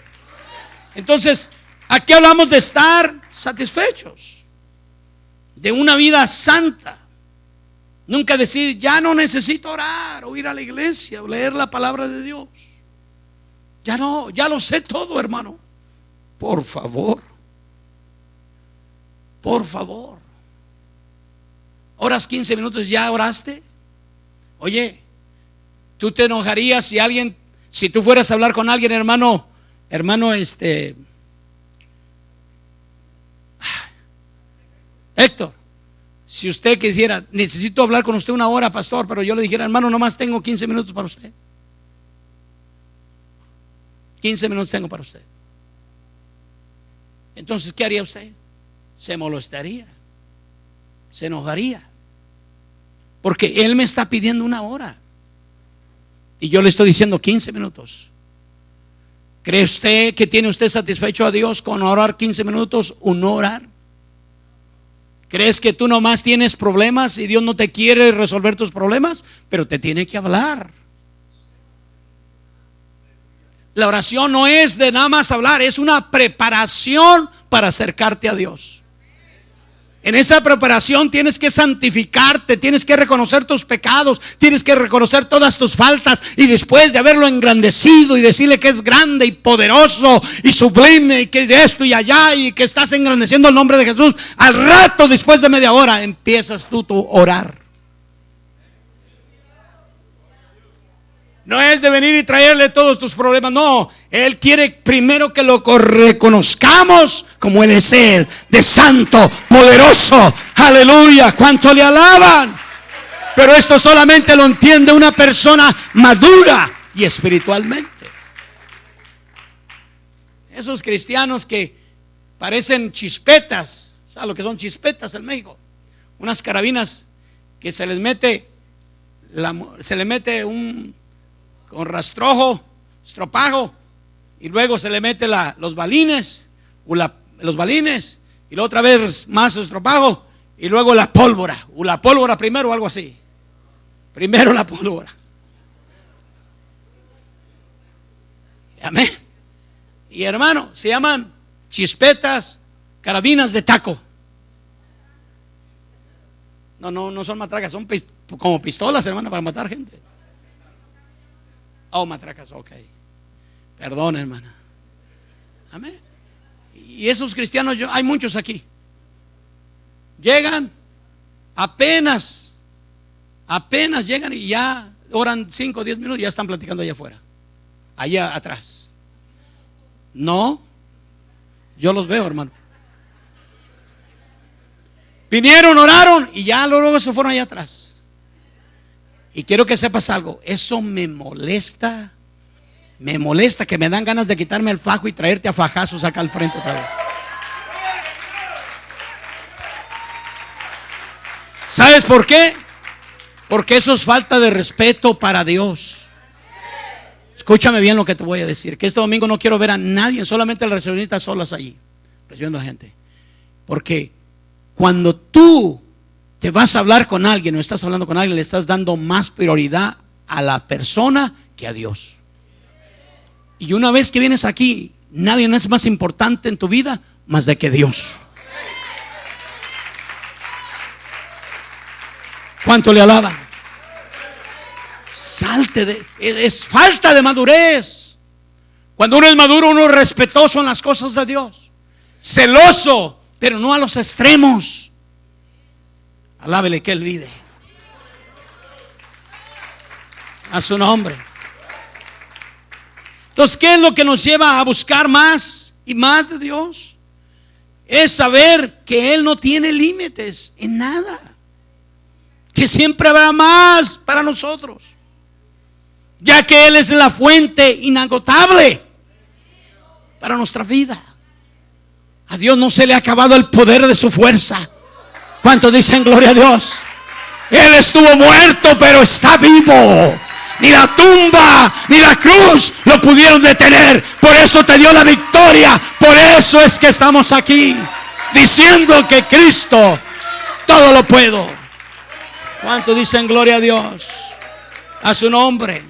Entonces, aquí hablamos de estar satisfechos, de una vida santa. Nunca decir: ya no necesito orar o ir a la iglesia o leer la palabra de Dios. Ya no, ya lo sé todo, hermano. Por favor, por favor. Oras 15 minutos, ¿ya oraste? Oye, ¿tú te enojarías si tú fueras a hablar con alguien, hermano, Héctor, si usted quisiera: necesito hablar con usted 1 hora, pastor, pero yo le dijera: hermano, nomás tengo 15 minutos para usted. 15 minutos tengo para usted. Entonces, ¿qué haría usted? Se molestaría, se enojaría, porque él me está pidiendo 1 hora y yo le estoy diciendo 15 minutos. ¿Cree usted que tiene usted satisfecho a Dios con orar 15 minutos o no orar? ¿Crees que tú nomás tienes problemas y Dios no te quiere resolver tus problemas? Pero te tiene que hablar. La oración no es de nada más hablar, es una preparación para acercarte a Dios. En esa preparación tienes que santificarte, tienes que reconocer tus pecados, tienes que reconocer todas tus faltas, y después de haberlo engrandecido y decirle que es grande y poderoso y sublime y que de esto y allá y que estás engrandeciendo el nombre de Jesús, al rato, después de media hora, empiezas tú a orar. No es de venir y traerle todos tus problemas, no. Él quiere primero que lo reconozcamos como Él es Él, de santo, poderoso. Aleluya, cuánto le alaban. Pero esto solamente lo entiende una persona madura y espiritualmente. Esos cristianos que parecen chispetas, ¿sabes lo que son chispetas en México? Unas carabinas que se les mete un con rastrojo, estropajo, y luego se le mete los balines, los balines, y luego otra vez más estropajo, y luego la pólvora, o la pólvora primero, o algo así. Primero la pólvora. Amén. Y hermano, se llaman chispetas, carabinas de taco. No son matracas, son como pistolas, hermano, para matar gente. Oh, matracas, ok. Perdón, hermana. Amén. Y esos cristianos, hay muchos aquí. Llegan, apenas llegan y ya oran 5 o 10 minutos y ya están platicando allá afuera, allá atrás. No, yo los veo, hermano. Vinieron, oraron y ya luego se fueron allá atrás. Y quiero que sepas algo, eso me molesta que me dan ganas de quitarme el fajo y traerte a fajazos acá al frente otra vez. ¿Sabes por qué? Porque eso es falta de respeto para Dios. Escúchame bien lo que te voy a decir, que este domingo no quiero ver a nadie, solamente el recepcionista solas allí, recibiendo a la gente. Porque cuando tú te vas a hablar con alguien o estás hablando con alguien, le estás dando más prioridad a la persona que a Dios. Y una vez que vienes aquí, nadie es más importante en tu vida más de que Dios. ¿Cuánto le alaban? Es falta de madurez. Cuando uno es maduro, uno es respetuoso en las cosas de Dios, celoso, pero no a los extremos. Alábele que Él vive. A su nombre. Entonces, ¿qué es lo que nos lleva a buscar más y más de Dios? Es saber que Él no tiene límites en nada, que siempre habrá más para nosotros, ya que Él es la fuente inagotable para nuestra vida. A Dios no se le ha acabado el poder de su fuerza. ¿Cuántos dicen gloria a Dios? Él estuvo muerto, pero está vivo. Ni la tumba ni la cruz lo pudieron detener. Por eso te dio la victoria. Por eso es que estamos aquí diciendo que Cristo todo lo puedo. ¿Cuántos dicen gloria a Dios? A su nombre.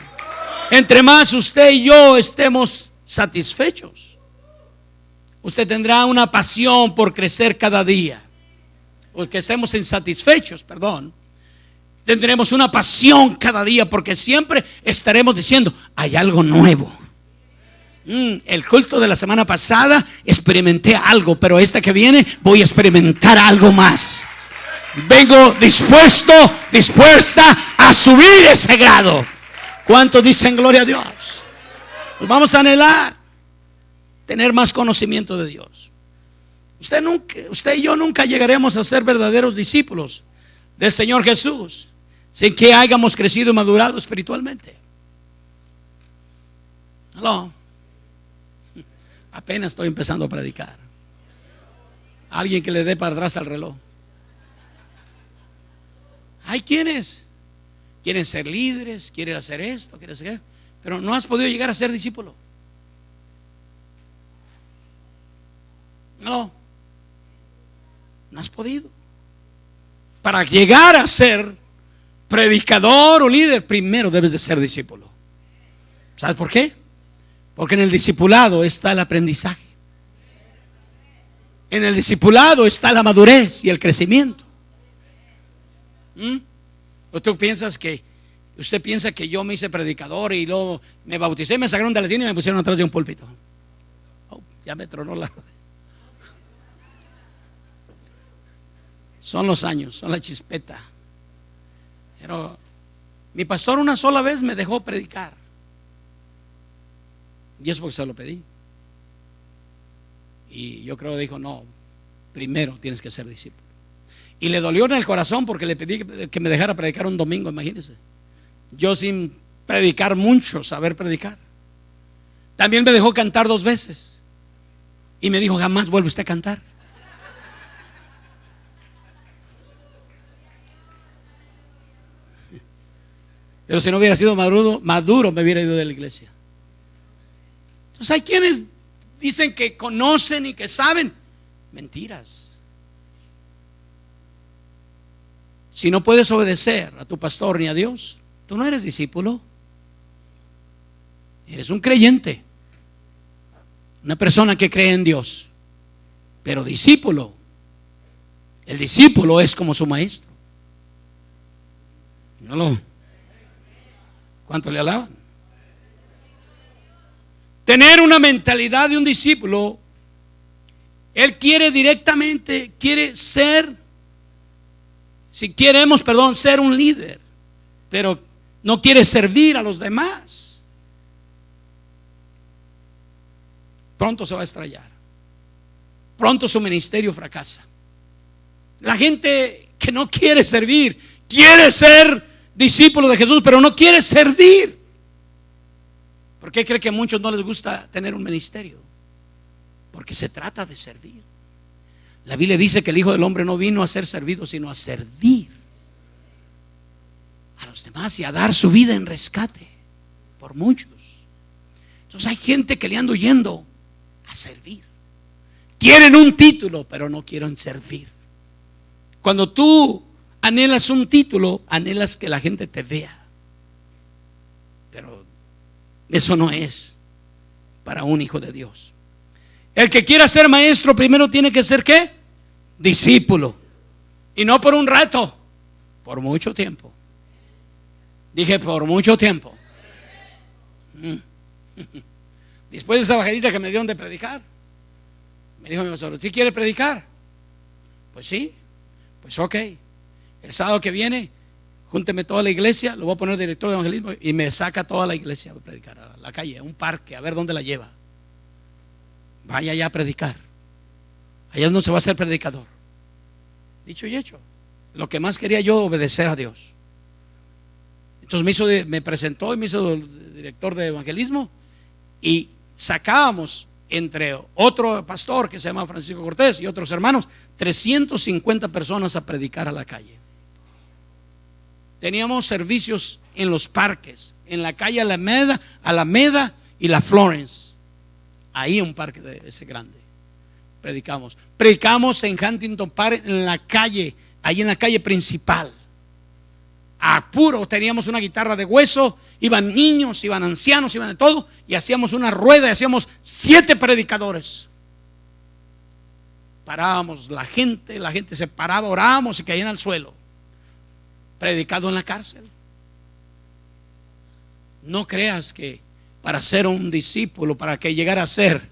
Entre más usted y yo estemos satisfechos, usted tendrá una pasión por crecer cada día. Porque estemos insatisfechos, tendremos una pasión cada día, porque siempre estaremos diciendo, hay algo nuevo. El culto de la semana pasada experimenté algo, pero este que viene voy a experimentar algo más. Vengo dispuesta a subir ese grado. ¿Cuántos dicen gloria a Dios? Pues vamos a anhelar tener más conocimiento de Dios. Usted y yo nunca llegaremos a ser verdaderos discípulos del Señor Jesús sin que hayamos crecido y madurado espiritualmente. Aló. Apenas estoy empezando a predicar. Alguien que le dé para atrás al reloj. Hay quienes quieren ser líderes, quieren hacer esto, quieren hacer esto, pero no has podido llegar a ser discípulo. No has podido. Para llegar a ser predicador o líder, primero debes de ser discípulo. ¿Sabes por qué? Porque en el discipulado está el aprendizaje. En el discipulado está la madurez y el crecimiento. Usted piensa que yo me hice predicador y luego me bauticé, me sacaron de la tienda y me pusieron atrás de un púlpito. Ya me tronó la... Son los años, son la chispeta. Pero mi pastor una sola vez me dejó predicar. Y es porque se lo pedí. Y yo creo que dijo, no, primero tienes que ser discípulo. Y le dolió en el corazón porque le pedí que me dejara predicar un domingo, imagínense. Yo sin predicar mucho, saber predicar. También me dejó cantar 2 veces. Y me dijo, jamás vuelve usted a cantar. Pero si no hubiera sido maduro me hubiera ido de la iglesia. Entonces hay quienes dicen que conocen y que saben. Mentiras. Si no puedes obedecer a tu pastor ni a Dios, tú no eres discípulo. Eres un creyente, una persona que cree en Dios. Pero discípulo, el discípulo es como su maestro. ¿Cuánto le alaban? Tener una mentalidad de un discípulo, él quiere ser, si queremos, ser un líder, pero no quiere servir a los demás. Pronto se va a estrellar. Pronto su ministerio fracasa. La gente que no quiere servir, quiere ser discípulo de Jesús, pero no quiere servir. ¿Por qué cree que a muchos no les gusta tener un ministerio? Porque se trata de servir. La Biblia dice que el Hijo del Hombre no vino a ser servido, sino a servir a los demás y a dar su vida en rescate por muchos. Entonces hay gente que le anda huyendo a servir. Quieren un título, pero no quieren servir. Cuando tú anhelas un título, anhelas que la gente te vea. Pero eso no es para un hijo de Dios. El que quiera ser maestro primero tiene que ser ¿qué? Discípulo. Y no por un rato, por mucho tiempo. Dije por mucho tiempo. Después de esa bajadita que me dieron de predicar, me dijo mi pastor, ¿sí quiere predicar? Pues sí, pues ok. El sábado que viene, júnteme toda la iglesia, lo voy a poner director de evangelismo y me saca toda la iglesia a predicar a la calle, a un parque, a ver dónde la lleva. Vaya allá a predicar. Allá no se va a ser predicador. Dicho y hecho. Lo que más quería yo, obedecer a Dios. Entonces me presentó y me hizo director de evangelismo y sacábamos entre otro pastor que se llama Francisco Cortés y otros hermanos 350 personas a predicar a la calle. Teníamos servicios en los parques, en la calle Alameda y la Florence. Ahí un parque de ese grande. Predicamos en Huntington Park, en la calle, ahí en la calle principal. A puro, teníamos una guitarra de hueso, iban niños, iban ancianos, iban de todo, y hacíamos una rueda y hacíamos 7 predicadores. Parábamos, la gente se paraba, orábamos y caían al suelo. Predicado en la cárcel. No creas que para ser un discípulo, para que llegara a ser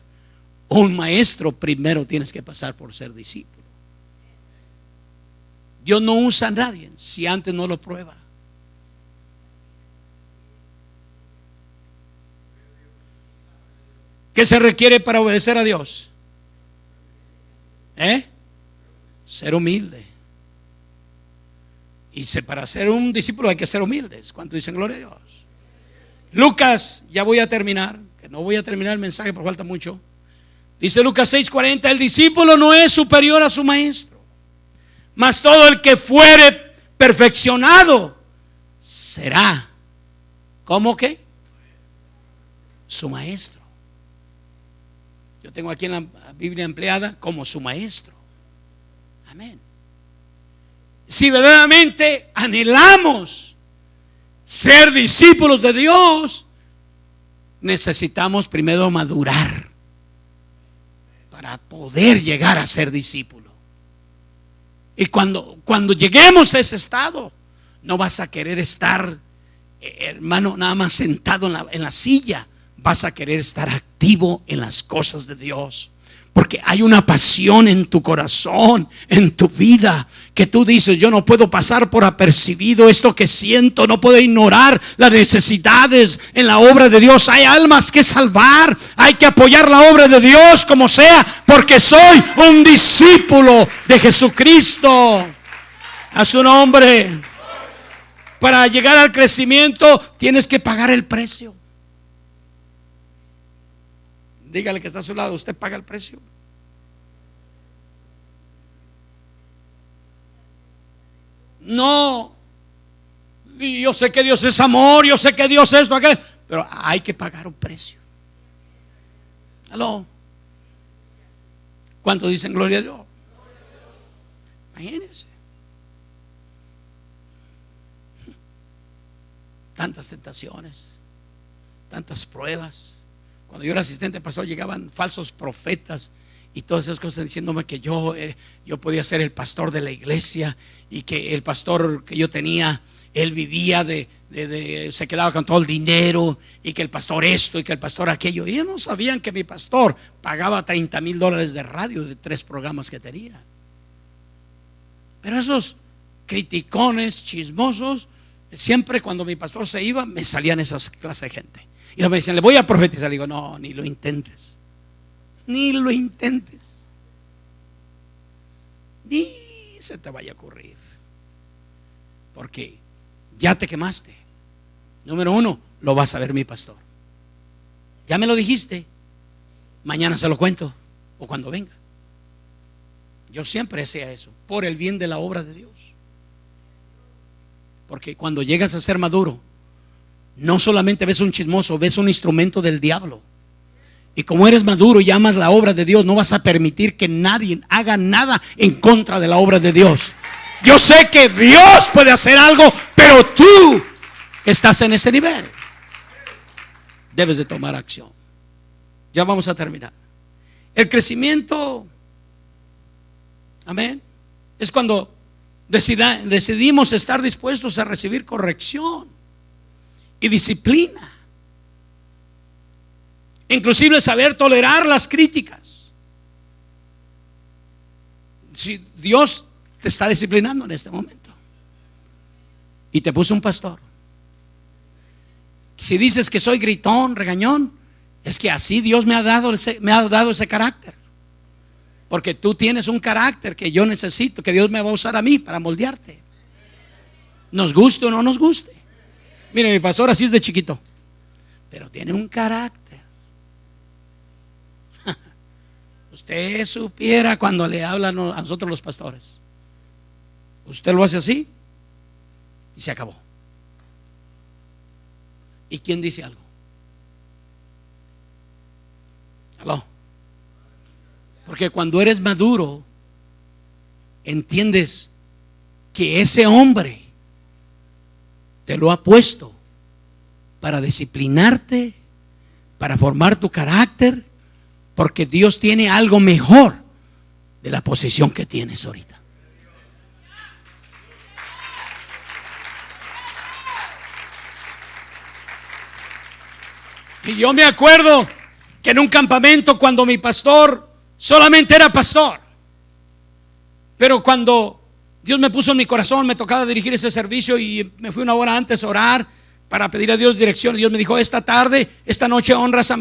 un maestro, primero tienes que pasar por ser discípulo. Dios no usa a nadie si antes no lo prueba. ¿Qué se requiere para obedecer a Dios? Ser humilde. Y para ser un discípulo hay que ser humildes. ¿Cuánto dicen gloria a Dios? Lucas, ya voy a terminar, que no voy a terminar el mensaje porque falta mucho. Dice Lucas 6:40, el discípulo no es superior a su maestro, mas todo el que fuere perfeccionado será, ¿cómo que? Su maestro. Yo tengo aquí en la Biblia empleada como su maestro. Amén. Si verdaderamente anhelamos ser discípulos de Dios, necesitamos primero madurar para poder llegar a ser discípulo. Y cuando lleguemos a ese estado, no vas a querer estar, hermano, nada más sentado en la silla. Vas a querer estar activo en las cosas de Dios. Porque hay una pasión en tu corazón, en tu vida, que tú dices: yo no puedo pasar por apercibido esto que siento, no puedo ignorar las necesidades en la obra de Dios. Hay almas que salvar, hay que apoyar la obra de Dios como sea, porque soy un discípulo de Jesucristo. A su nombre. Para llegar al crecimiento tienes que pagar el precio. Dígale que está a su lado: usted paga el precio. No, yo sé que Dios es amor, yo sé que Dios es esto, aquello, pero hay que pagar un precio. ¿Aló? ¿Cuántos dicen gloria a Dios? Imagínense. Tantas tentaciones, tantas pruebas. Cuando yo era asistente pastor, llegaban falsos profetas y todas esas cosas, diciéndome que yo podía ser el pastor de la iglesia, y que el pastor que yo tenía, él vivía se quedaba con todo el dinero, y que el pastor esto y que el pastor aquello. Y ellos no sabían que mi pastor pagaba $30,000 de radio de 3 programas que tenía. Pero esos criticones, chismosos, siempre cuando mi pastor se iba, me salían esas clases de gente. Y luego me decían: le voy a profetizar. Le digo: no, ni lo intentes. Ni lo intentes. Ni se te vaya a ocurrir. Porque ya te quemaste. Número 1, lo vas a ver mi pastor. Ya me lo dijiste. Mañana se lo cuento, o cuando venga. Yo siempre hacía eso, por el bien de la obra de Dios. Porque cuando llegas a ser maduro, no solamente ves un chismoso, ves un instrumento del diablo. Y como eres maduro y amas la obra de Dios, no vas a permitir que nadie haga nada en contra de la obra de Dios. Yo sé que Dios puede hacer algo, pero tú estás en ese nivel, debes de tomar acción. Ya vamos a terminar. El crecimiento, amén, es cuando decidimos estar dispuestos a recibir corrección y disciplina, inclusive saber tolerar las críticas. Si Dios te está disciplinando en este momento y te puso un pastor, si dices que soy gritón, regañón, es que así Dios me ha dado ese carácter, porque tú tienes un carácter que yo necesito, que Dios me va a usar a mí para moldearte, nos guste o no nos guste. Mire, mi pastor así es de chiquito, pero tiene un carácter. Usted supiera cuando le hablan a nosotros los pastores, usted lo hace así y se acabó. ¿Y quién dice algo? ¿Aló? Porque cuando eres maduro, entiendes que ese hombre te lo ha puesto para disciplinarte, para formar tu carácter, porque Dios tiene algo mejor de la posición que tienes ahorita. Y yo me acuerdo que en un campamento, cuando mi pastor solamente era pastor, pero cuando Dios me puso en mi corazón, me tocaba dirigir ese servicio, y me fui una hora antes a orar para pedir a Dios dirección. Dios me dijo: esta noche honras a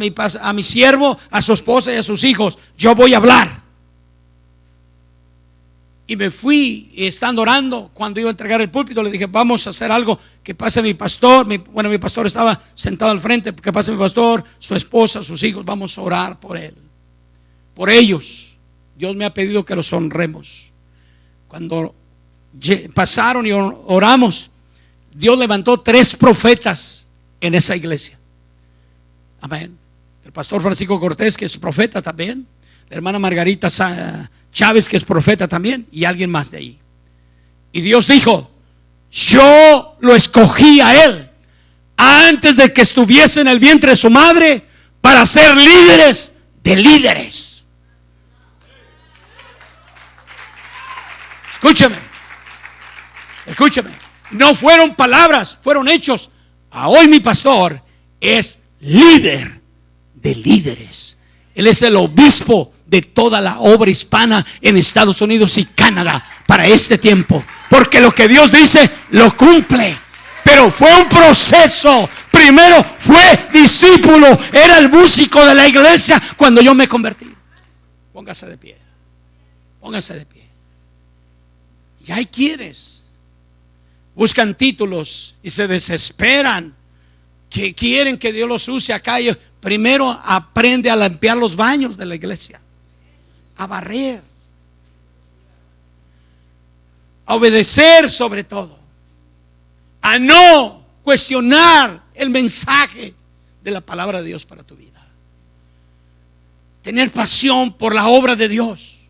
mi siervo, a su esposa y a sus hijos. Yo voy a hablar. Y me fui, estando orando, cuando iba a entregar el púlpito, le dije: vamos a hacer algo, que pase mi pastor. Mi pastor estaba sentado al frente, que pase mi pastor, su esposa, sus hijos. Vamos a orar por él, por ellos. Dios me ha pedido que los honremos. Cuando pasaron y oramos, Dios levantó 3 profetas en esa iglesia. Amén. El pastor Francisco Cortés, que es profeta también, la hermana Margarita Chávez, que es profeta también, y alguien más de ahí. Y Dios dijo: yo lo escogí a él antes de que estuviese en el vientre de su madre, para ser líderes de líderes. Escúcheme. Escúcheme. No fueron palabras, fueron hechos. Hoy mi pastor es líder de líderes. Él es el obispo de toda la obra hispana en Estados Unidos y Canadá para este tiempo. Porque lo que Dios dice, lo cumple. Pero fue un proceso. Primero fue discípulo. Era el músico de la iglesia cuando yo me convertí. Póngase de pie. Póngase de pie. Y hay quienes buscan títulos y se desesperan, que quieren que Dios los use acá. Y primero aprende a limpiar los baños de la iglesia, a barrer, a obedecer sobre todo, a no cuestionar el mensaje de la palabra de Dios para tu vida. Tener pasión por la obra de Dios,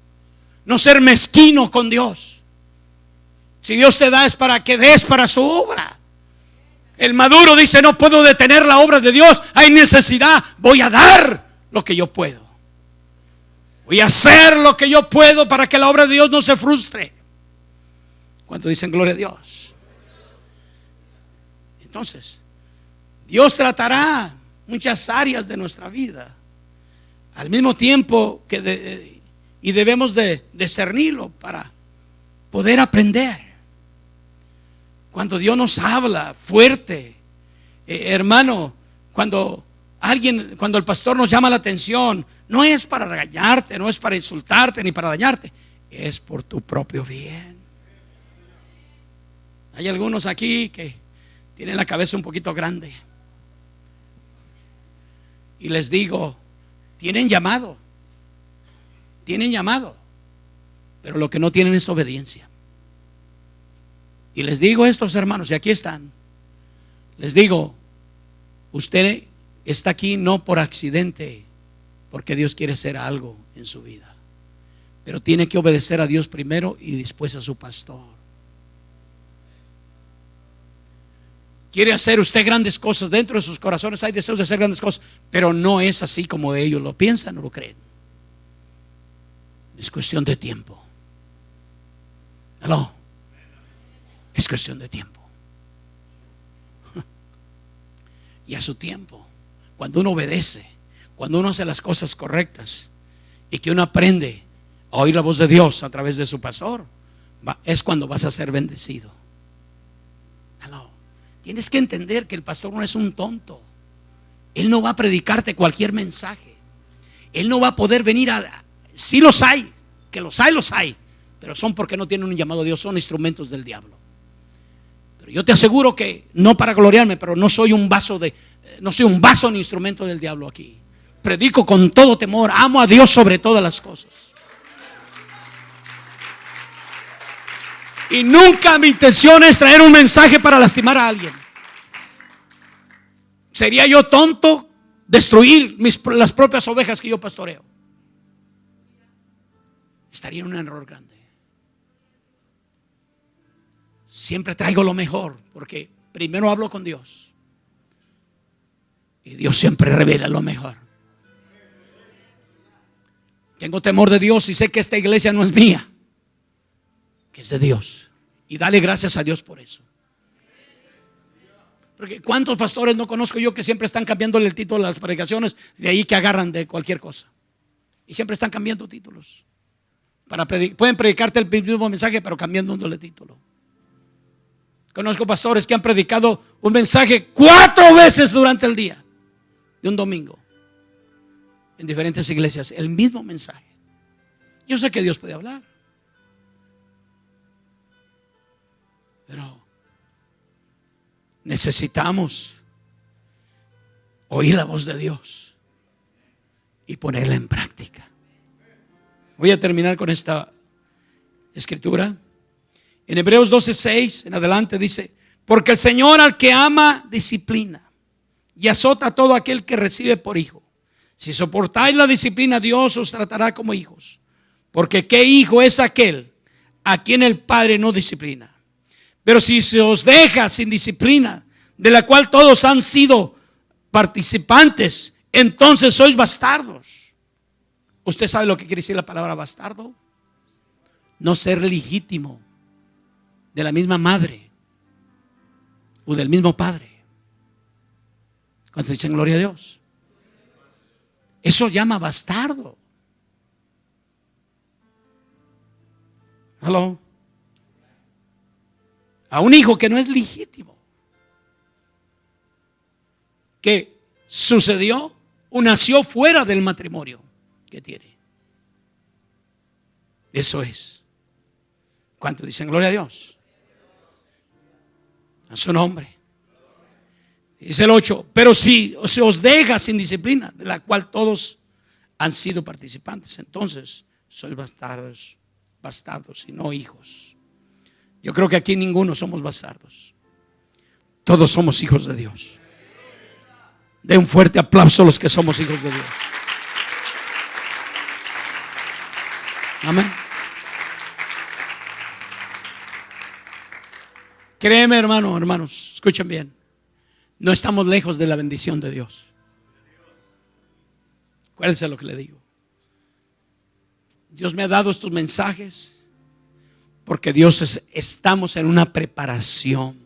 no ser mezquino con Dios. Si Dios te da es para que des para su obra. El maduro dice: no puedo detener la obra de Dios, hay necesidad, voy a dar lo que yo puedo. Voy a hacer lo que yo puedo para que la obra de Dios no se frustre. ¿Cuántos dicen gloria a Dios? Entonces, Dios tratará muchas áreas de nuestra vida al mismo tiempo que y debemos de discernirlo para poder aprender. Cuando Dios nos habla fuerte, hermano, cuando el pastor nos llama la atención, no es para regañarte, no es para insultarte ni para dañarte, es por tu propio bien. Hay algunos aquí que tienen la cabeza un poquito grande y les digo, tienen llamado, pero lo que no tienen es obediencia. Y les digo estos hermanos, y aquí están, les digo, usted está aquí no por accidente, porque Dios quiere hacer algo en su vida, pero tiene que obedecer a Dios primero y después a su pastor. Quiere hacer usted grandes cosas, dentro de sus corazones hay deseos de hacer grandes cosas, pero no es así como ellos lo piensan o lo creen. Es cuestión de tiempo. ¿Aló? Es cuestión de tiempo. Y a su tiempo, cuando uno obedece, cuando uno hace las cosas correctas y que uno aprende a oír la voz de Dios a través de su pastor, es cuando vas a ser bendecido. Aló. Tienes que entender que el pastor no es un tonto. Él no va a predicarte cualquier mensaje. Él no va a poder venir sí los hay, que los hay, pero son porque no tienen un llamado a Dios, son instrumentos del diablo. Pero yo te aseguro que, no para gloriarme, pero no soy un vaso ni instrumento del diablo aquí. Predico con todo temor, amo a Dios sobre todas las cosas. Y nunca mi intención es traer un mensaje para lastimar a alguien. Sería yo tonto destruir las propias ovejas que yo pastoreo. Estaría en un error grande. Siempre traigo lo mejor, porque primero hablo con Dios y Dios siempre revela lo mejor. Tengo temor de Dios y sé que esta iglesia no es mía, que es de Dios, y dale gracias a Dios por eso. Porque cuántos pastores no conozco yo que siempre están cambiándole el título a las predicaciones, de ahí que agarran de cualquier cosa y siempre están cambiando títulos pueden predicarte el mismo mensaje pero cambiándole título. Conozco pastores que han predicado un mensaje 4 veces durante el día de un domingo en diferentes iglesias, el mismo mensaje. Yo sé que Dios puede hablar, pero necesitamos oír la voz de Dios y ponerla en práctica. Voy a terminar con esta escritura. En Hebreos 12:6 en adelante dice: porque el Señor al que ama disciplina y azota a todo aquel que recibe por hijo. Si soportáis la disciplina, Dios os tratará como hijos. Porque ¿qué hijo es aquel a quien el Padre no disciplina? Pero si se os deja sin disciplina, de la cual todos han sido participantes, entonces sois bastardos. ¿Usted sabe lo que quiere decir la palabra bastardo? no ser legítimo de la misma madre o del mismo padre. Cuando dicen gloria a Dios, eso llama bastardo. Hello. A un hijo que no es legítimo, que sucedió o nació fuera del matrimonio que tiene. Eso es. ¿Cuántos dicen gloria a Dios? A su nombre. Dice el 8, pero si se os deja sin disciplina, de la cual todos han sido participantes, entonces sois bastardos y no hijos. Yo creo que aquí ninguno somos bastardos. Todos somos hijos de Dios. De un fuerte aplauso a los que somos hijos de Dios. Amén. Créeme, hermanos, escuchen bien. No estamos lejos de la bendición de Dios. Acuérdense lo que le digo. Dios me ha dado estos mensajes porque estamos en una preparación.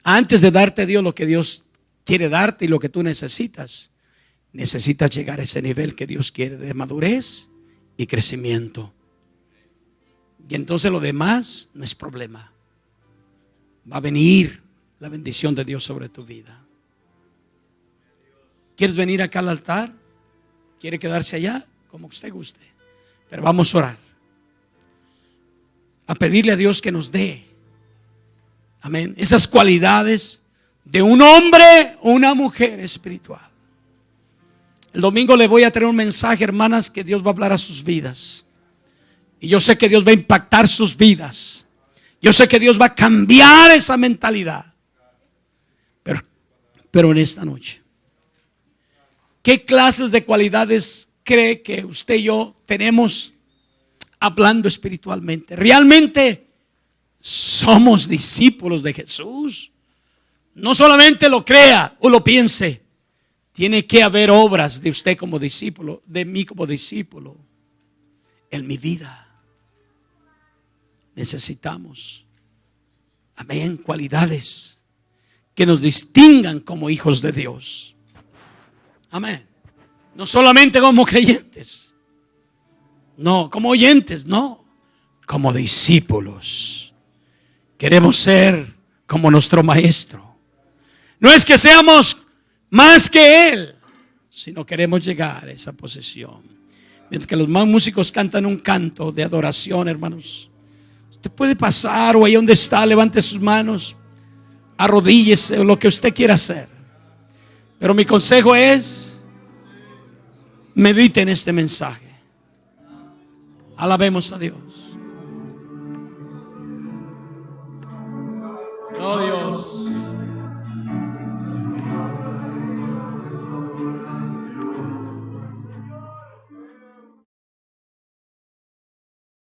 Antes de darte Dios lo que Dios quiere darte y lo que tú necesitas llegar a ese nivel que Dios quiere de madurez y crecimiento. Y entonces lo demás no es problema. Va a venir la bendición de Dios sobre tu vida. ¿Quieres venir acá al altar? ¿Quiere quedarse allá? Como usted guste. Pero vamos a orar, a pedirle a Dios que nos dé, amén, esas cualidades de un hombre o una mujer espiritual. El domingo le voy a traer un mensaje, hermanas, que Dios va a hablar a sus vidas. Y yo sé que Dios va a impactar sus vidas. Yo sé que Dios va a cambiar esa mentalidad. Pero en esta noche, ¿qué clases de cualidades cree que usted y yo tenemos hablando espiritualmente? ¿Realmente somos discípulos de Jesús? No solamente lo crea o lo piense. Tiene que haber obras de usted como discípulo, de mí como discípulo, en mi vida. Necesitamos, amén, cualidades que nos distingan como hijos de Dios. Amén. No solamente como creyentes, no, como oyentes, no, como discípulos. Queremos ser como nuestro maestro. No es que seamos más que Él, sino queremos llegar a esa posición. Mientras que los más músicos cantan un canto de adoración, hermanos, usted puede pasar o ahí donde está, levante sus manos, arrodíllese o lo que usted quiera hacer. Pero mi consejo es: medite en este mensaje. Alabemos a Dios. Oh Dios.